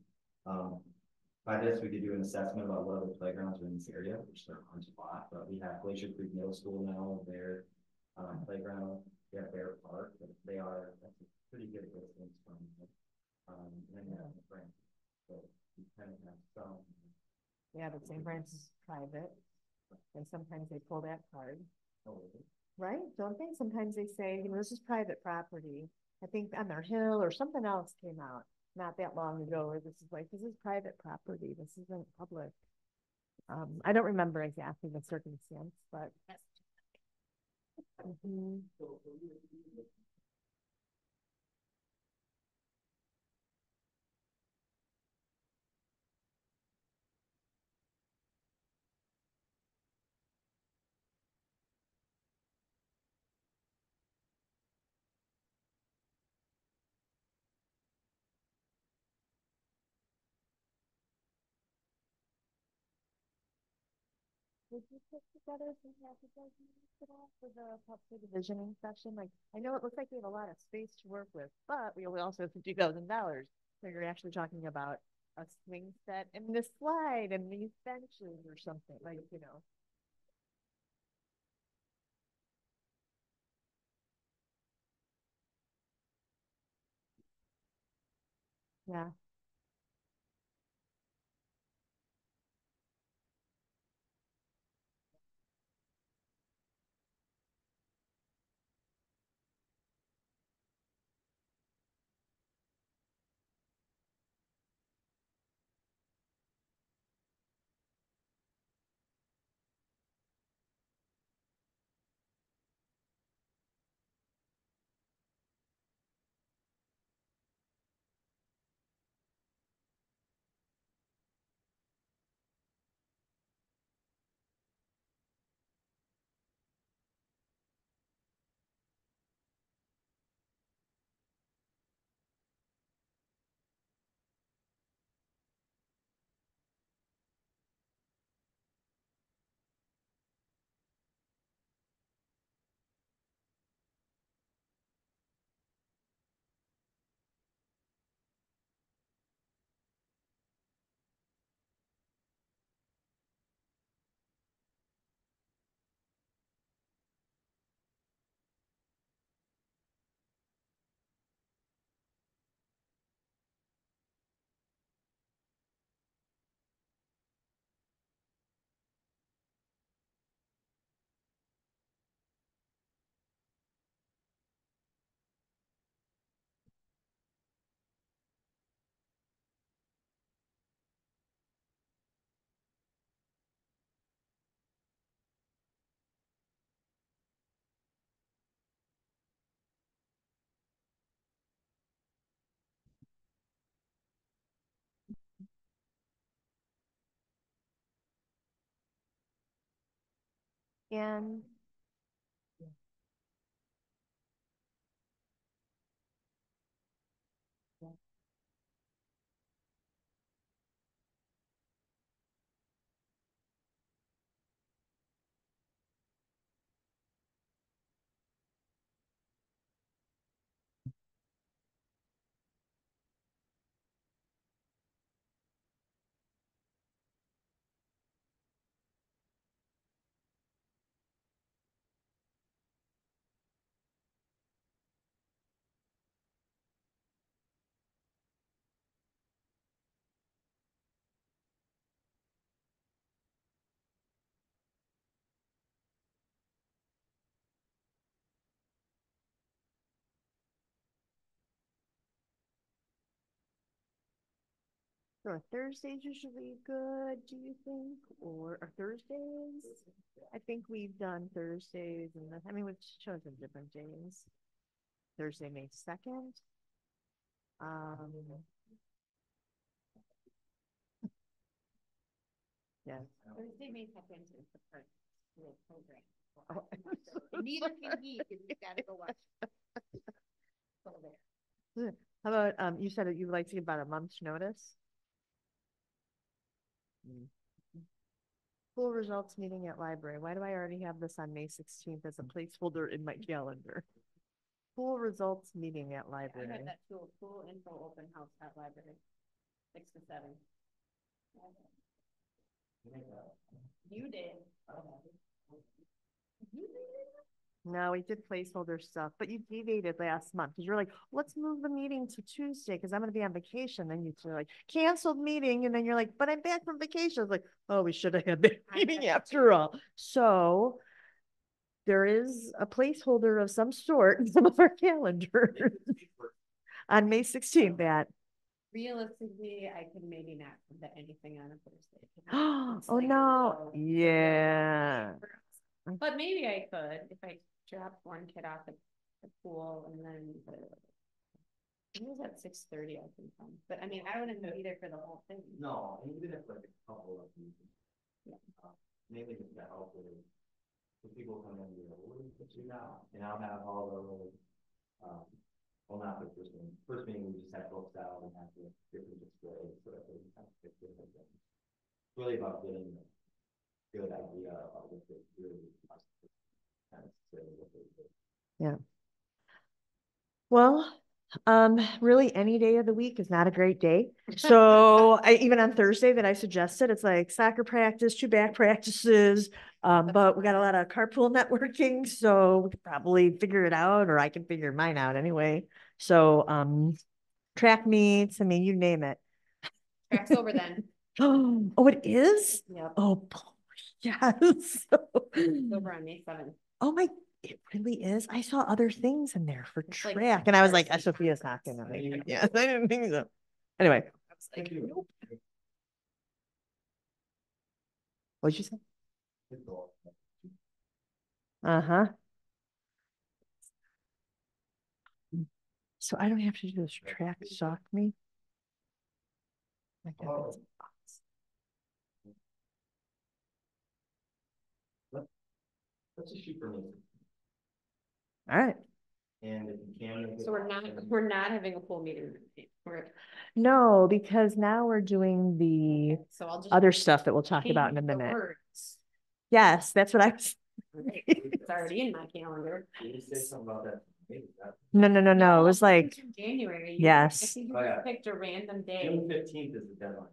By this, we could do an assessment about what other playgrounds are in this area, which there aren't a lot, but we have Glacier Creek Middle School now, their playground, we have Bear Park, but that's a pretty good distance from and then you have the Frank. So you kind of have some. Yeah, but St. Francis is private, and sometimes they pull that card. Oh, right? Don't they? Sometimes they say, you know, this is private property. I think on their hill or something else came out not that long ago where this is private property. This isn't public. I don't remember exactly the circumstance, but. Would you put together some packages for the visioning session? Like, I know it looks like we have a lot of space to work with, but we also have $50,000. So you're actually talking about a swing set and this slide and these benches or something like, you know. Yeah. And so are Thursdays usually good, do you think? Or are Thursdays? I think we've done Thursdays and I mean, we've chosen different days. Thursday, May 2nd. Yes. Thursday, May 2nd is the first program. Oh. Neither can he, because he's gotta go watch. So there. How about, you said that you would like to give about a month's notice? School results meeting at library. Why do I already have this on May 16th as a placeholder in my calendar? School results meeting at library. I had that too, school info open house at library, 6 to 7. You did. No, we did placeholder stuff, but you deviated last month because you're like, let's move the meeting to Tuesday because I'm going to be on vacation. Then you're like, canceled meeting. And then you're like, but I'm back from vacation. I was like, oh, we should have had that meeting after all. So there is a placeholder of some sort in some of our calendars on May 16th, that. Realistically, I could maybe not put anything on a Thursday. Oh, like, no. Yeah. But maybe I could if I dropped one kid off at the pool and then it was at 6:30, I think. But I mean, I wouldn't be there for the whole thing. No, and even if like a couple of them, maybe just to help with people come in and be like, what do you do now? And I'll have all the well, not the first meeting. First meeting, we just had folks out and have the different displays so that they can kind of pick different things. It's really about getting a good idea about what they really kind of say what they do. Yeah. Well, really any day of the week is not a great day. So even on Thursday that I suggested, it's like soccer practice, 2 back practices. But we got a lot of carpool networking, so we could probably figure it out, or I can figure mine out anyway. So track meets, I mean, you name it. Track's over then. Oh, it is? Yep. Oh, yes. It's over on May 7th. Oh my, it really is. I saw other things in there for It's track, like and I was like, Sophia's not gonna make it. Yeah, I didn't think so. Anyway, I was like, nope. What'd you say? Uh-huh. So I don't have to do this track shock me. Let's just shoot for me. All right. And if you can, so we're not having a pool meeting. No, because now we're doing the so I'll just other stuff that we'll talk about in a minute. Words. Yes, that's what I was. It's already in my calendar. Can you say something about that? No. It was like in January. Yes. I think you picked a random day. June 15th is the deadline.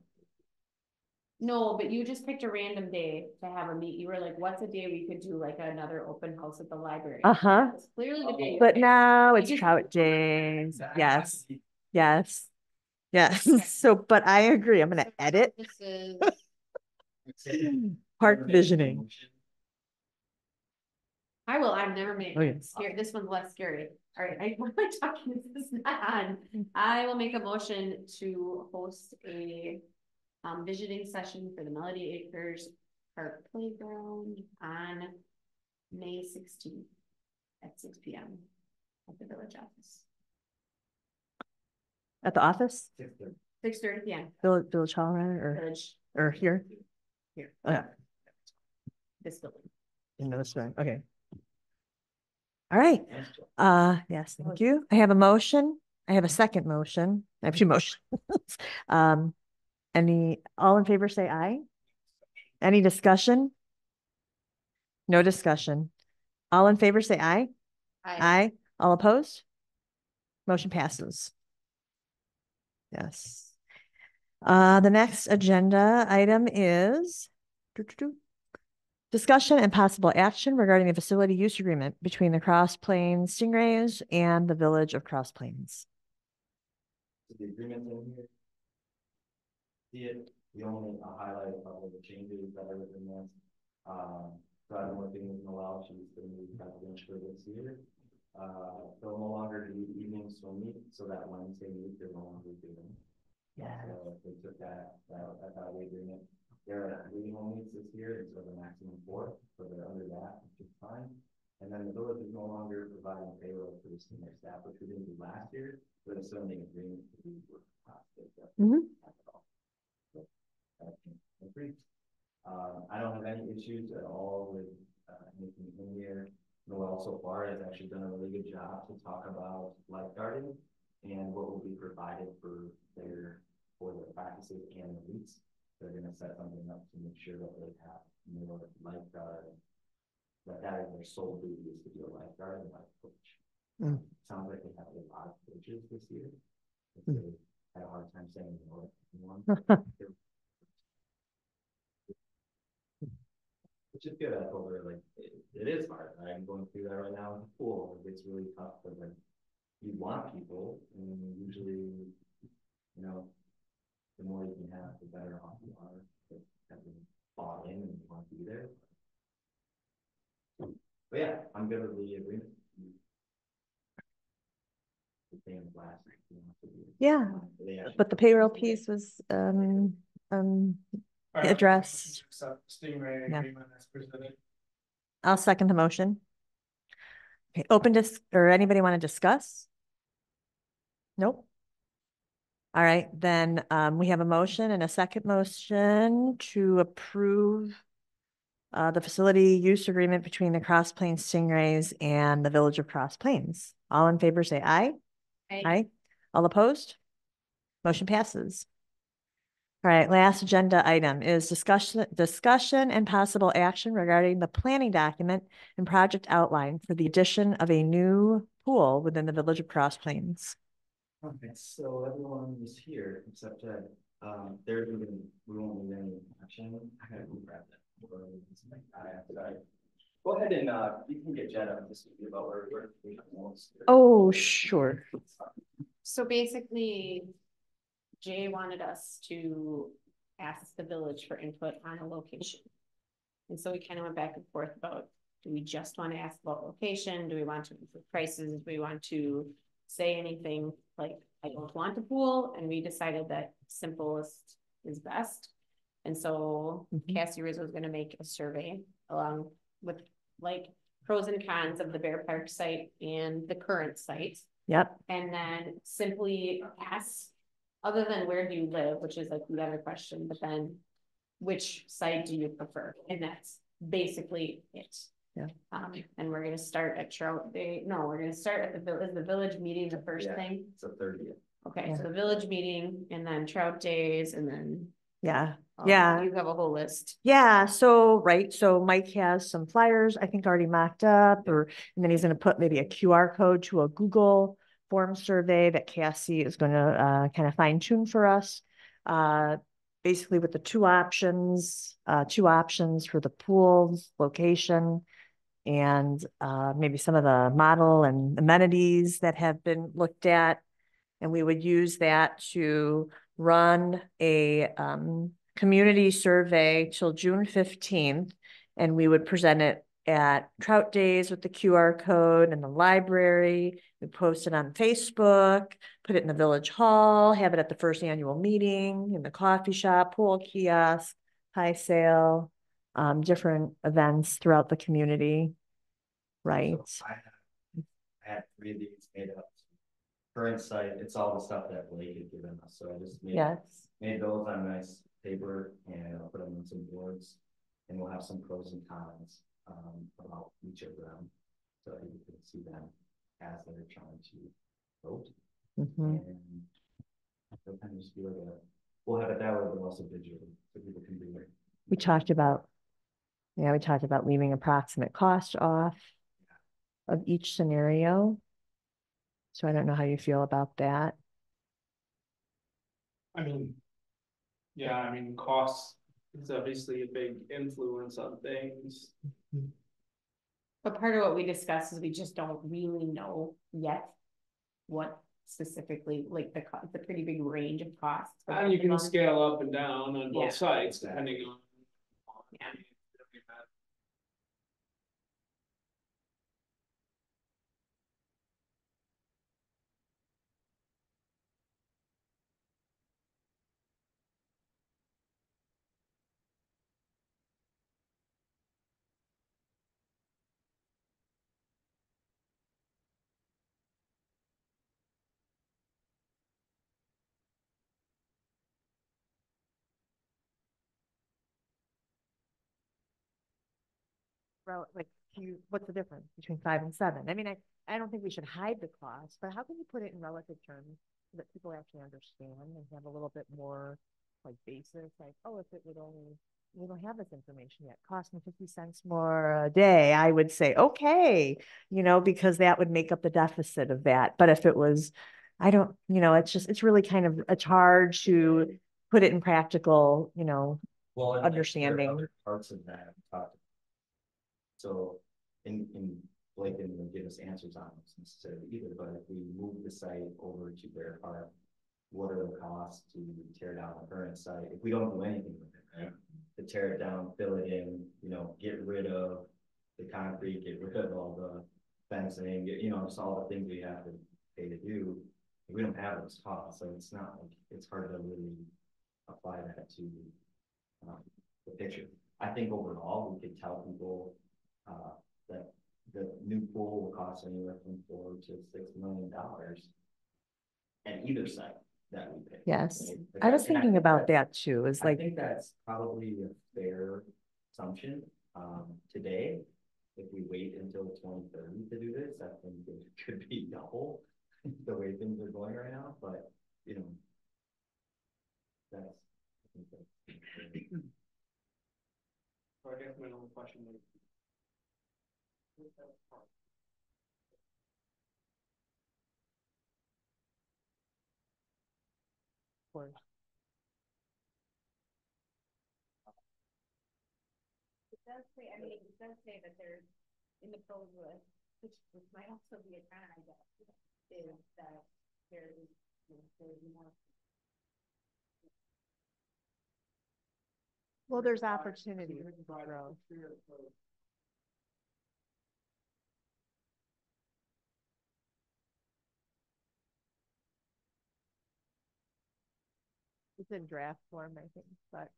No, but you just picked a random day to have a meet. You were like, what's a day we could do like another open house at the library? It's clearly the day. But now it's trout days. Yes. Yes. Yes. So, but I agree. I'm going to edit. This is Park visioning. I will. I've never made it scary. This one's less scary. All right. What am I talking? This is not on. I will make a motion to host a visiting session for the Melody Acres Park Playground on May 16th at 6 p.m. at the village office. At the office? 6:30 p.m. Village Hall, rather, Village or here? Here. Oh, yeah. This building. You know this one. Okay. All right. Thanks, Joe. Yes, thank you. I have a motion. I have a second motion. I have two motions. All in favor say aye. Any discussion? No discussion. All in favor say aye. Aye. All opposed? Motion passes. Yes. The next agenda item is discussion and possible action regarding the facility use agreement between the Cross Plains Stingrays and the Village of Cross Plains. The agreement in here. See it, the only highlight a couple of the changes that are within this. So I'm working with Noel, she's going to be president for this year. They'll no longer do evening swim meet, so that Wednesday meet they're no longer doing. Yeah. So they took that out of the agreement. They're at regional meets this year instead of a maximum 4, so they're under that, which is fine. And then the village is no longer providing payroll for the senior staff, which we didn't do last year, but it's still an agreement to do work. I don't have any issues at all with anything in here. Noel so far has actually done a really good job to talk about lifeguarding and what will be provided for their practices and the weeks. They're going to set something up to make sure that they have more lifeguard. That is their sole duty, is to be a lifeguard and life coach. Sounds like they have a lot of coaches this year. They had a hard time saying no to anyone. Which is good. I told her, like, it is hard. I'm going through that right now in the pool. It's really tough, but like, you want people, and usually, you know, the more you can have, the better off you are. Have to fall in and you want to be there. But yeah, I'm good with the agreement. Yeah, but the payroll piece was addressed. Stingray agreement as presented. I'll second the motion. Okay, open or anybody want to discuss? Nope. All right, then we have a motion and a second motion to approve the facility use agreement between the Cross Plains Stingrays and the Village of Cross Plains. All in favor say aye. Aye. All opposed? Motion passes. All right, last agenda item is discussion and possible action regarding the planning document and project outline for the addition of a new pool within the Village of Cross Plains. Okay, so everyone is here except that we won't need any action. I gotta go grab that. Go ahead and you can get Jen up to speak about where we most. Oh, sure. So basically, Jay wanted us to ask the village for input on a location. And so we kind of went back and forth about, do we just want to ask about location? Do we want to for prices? Do we want to say anything like, I don't want a pool? And we decided that simplest is best. And so Cassie Rizzo is going to make a survey along with like pros and cons of the Bear Park site and the current site. Yep. And then simply ask, other than where do you live, which is like the other question, but then which site do you prefer? And that's basically it. Yeah. And we're going to start at Trout Day. No, we're going to start at the village meeting, the first thing. It's a 30th. Okay. Yeah. So the village meeting and then Trout Days and then. Yeah. Yeah. You have a whole list. Yeah. So, right. So Mike has some flyers, I think already mocked up, and then he's going to put maybe a QR code to a Google form survey that Cassie is going to kind of fine tune for us. Basically with the two options for the pools, location, and maybe some of the model and amenities that have been looked at. And we would use that to run a community survey till June 15th. And we would present it at Trout Days with the QR code in the library. We post it on Facebook, put it in the village hall, have it at the first annual meeting, in the coffee shop, pool kiosk, high sale, different events throughout the community. Right. So I had 3 of these made up. Current site, it's all the stuff that Blake had given us. So I just made those on nice paper and I'll put them on some boards and we'll have some pros and cons. about each of them. So that you can see them as they're trying to vote. Mhm. And they'll kind of just be like we'll have it that way, but also digital, so people can do it. We talked about leaving approximate cost off of each scenario. So I don't know how you feel about that. I mean, yeah, I mean, cost is obviously a big influence on things. But part of what we discussed is we just don't really know yet what specifically, like the pretty big range of costs. And you can scale up and down on Yeah. both sides depending on. Yeah. Like, what's the difference between 5 and 7? I mean, I don't think we should hide the cost, but how can you put it in relative terms so that people actually understand and have a little bit more like basis, like, oh, if it would only, we don't have this information yet, cost me 50 cents more a day, I would say, okay, because that would make up the deficit of that. But if it was, I don't, it's really kind of a charge to put it in practical, Well, and understanding. there are other parts of that talked. So Blake didn't give us answers on this necessarily either, but if we move the site over to Bear Park, what are the costs to tear down the current site if we don't do anything with it, right? To tear it down, fill it in, get rid of the concrete, get rid of all the fencing, just all the things we have to pay to do. We don't have those costs, so it's not like it's hard to really apply that to the picture. I think overall we could tell people that the new pool will cost anywhere from $4 to $6 million at either site that we pick. Yes, Right? I was thinking about that too. Is I like, think that's probably a fair assumption today. If we wait until 2030 to do this, I think it could be double the way things are going right now. But that's. So I guess my only question is. It does say, it does say that there's in the pros list, which might also be a kind of idea, is that there's more. well, there's opportunity for growth. It's in draft form, I think, but.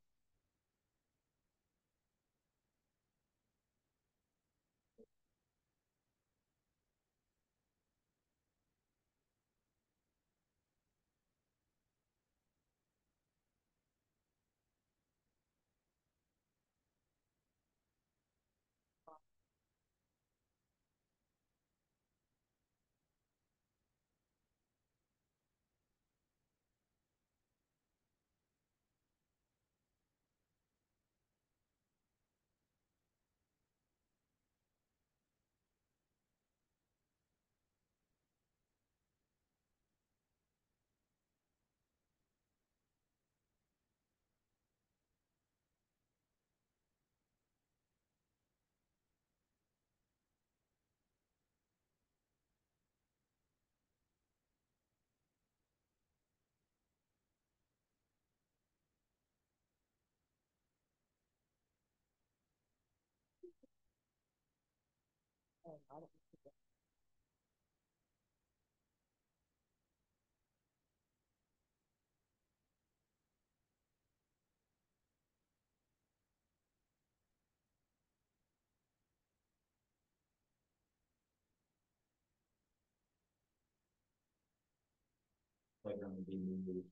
Playground would be moved,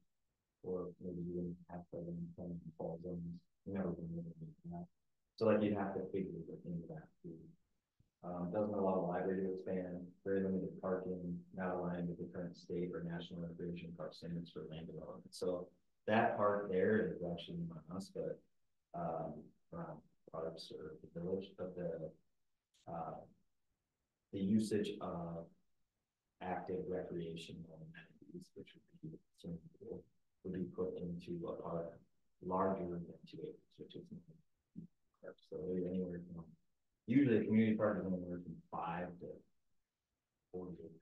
or maybe even have them fall zones. Never been able to do that. So like you'd have to figure into that too. ready to expand, very limited parking, not aligned with the current state or national recreation park standards for land development. So that part there is actually not us, but parks or the village, but the usage of active recreational amenities, which would be swimming pool, would be put into a park larger than 2 acres, which is so anywhere from usually a community park is anywhere from 5 to 40 acres.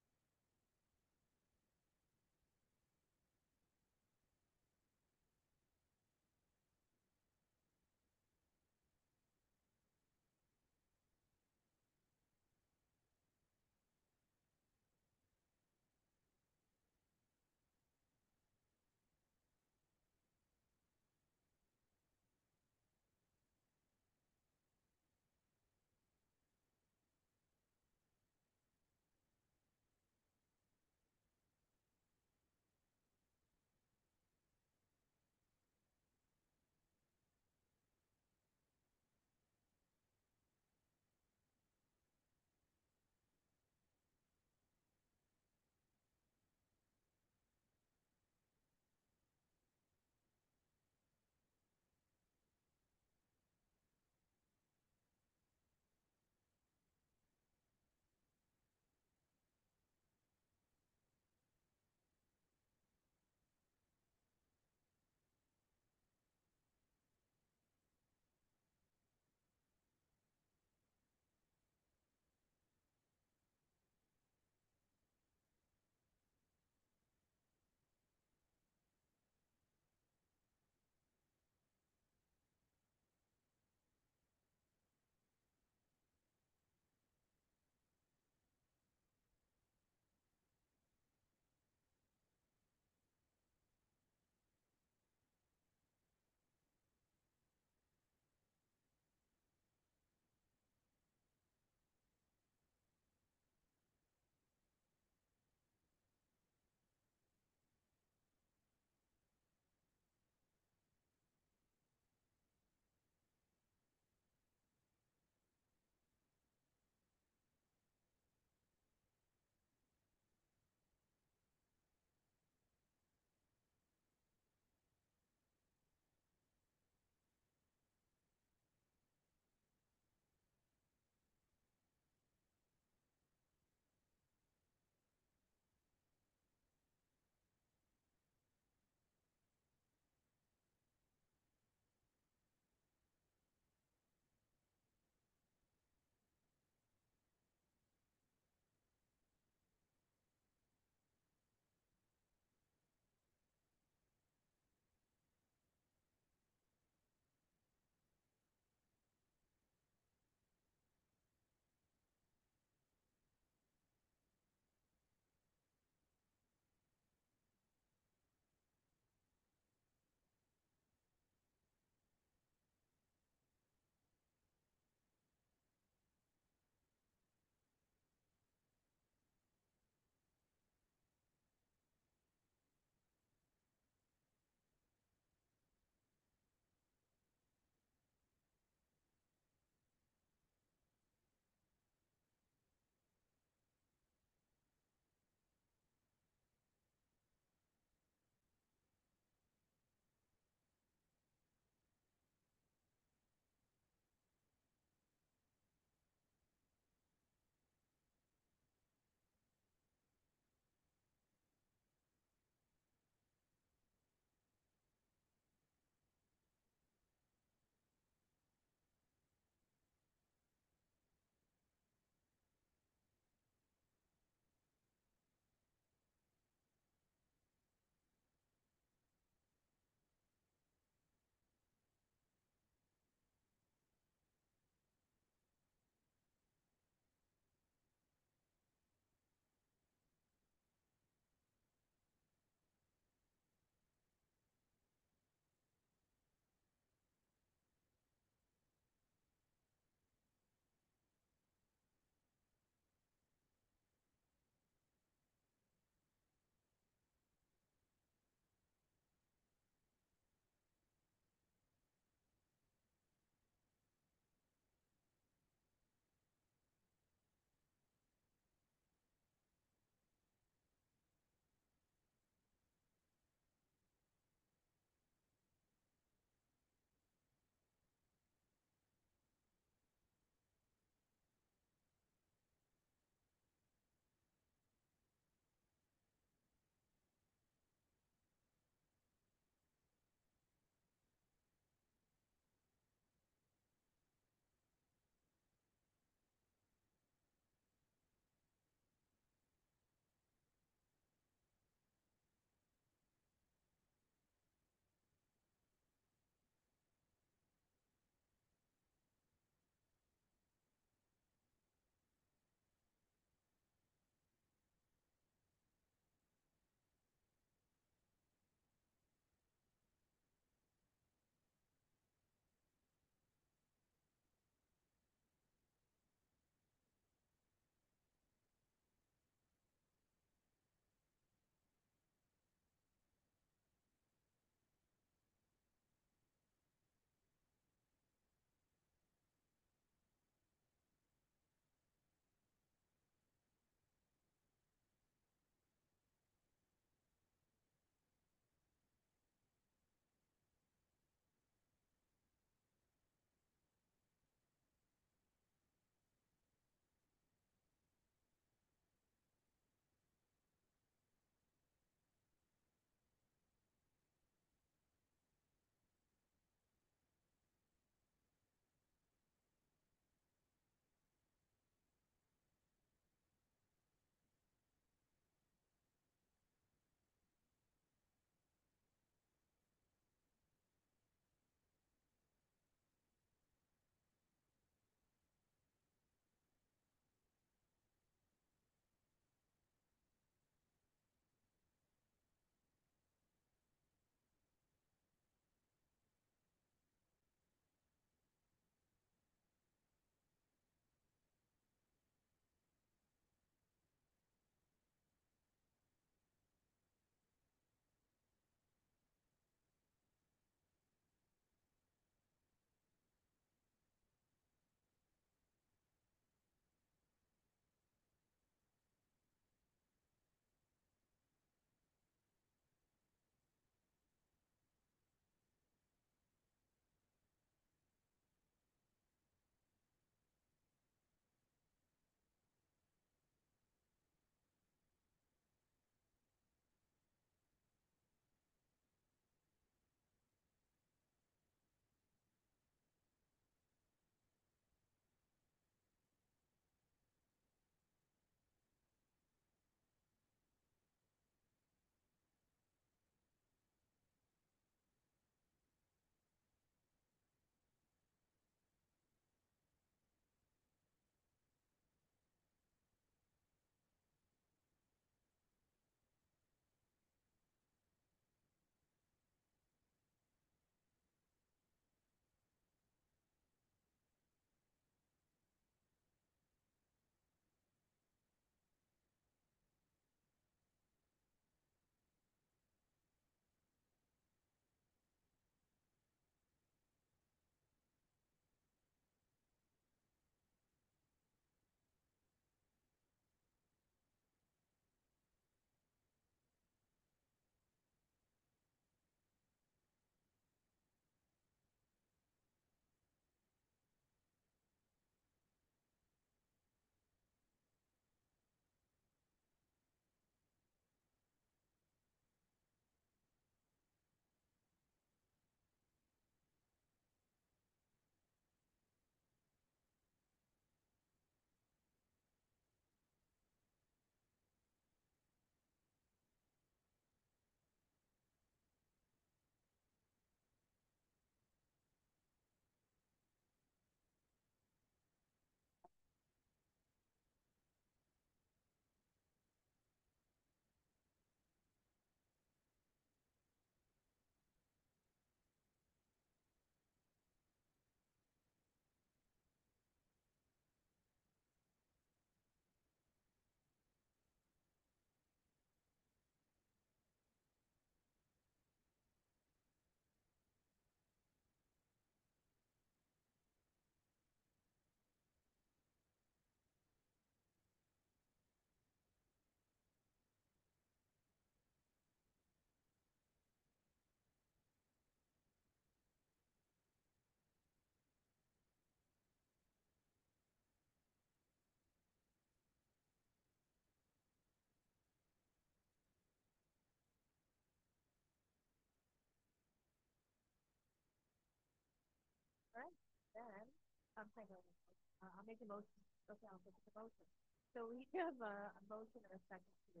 I'll make a motion. Okay, I'll take the motion. So we have a motion and a second to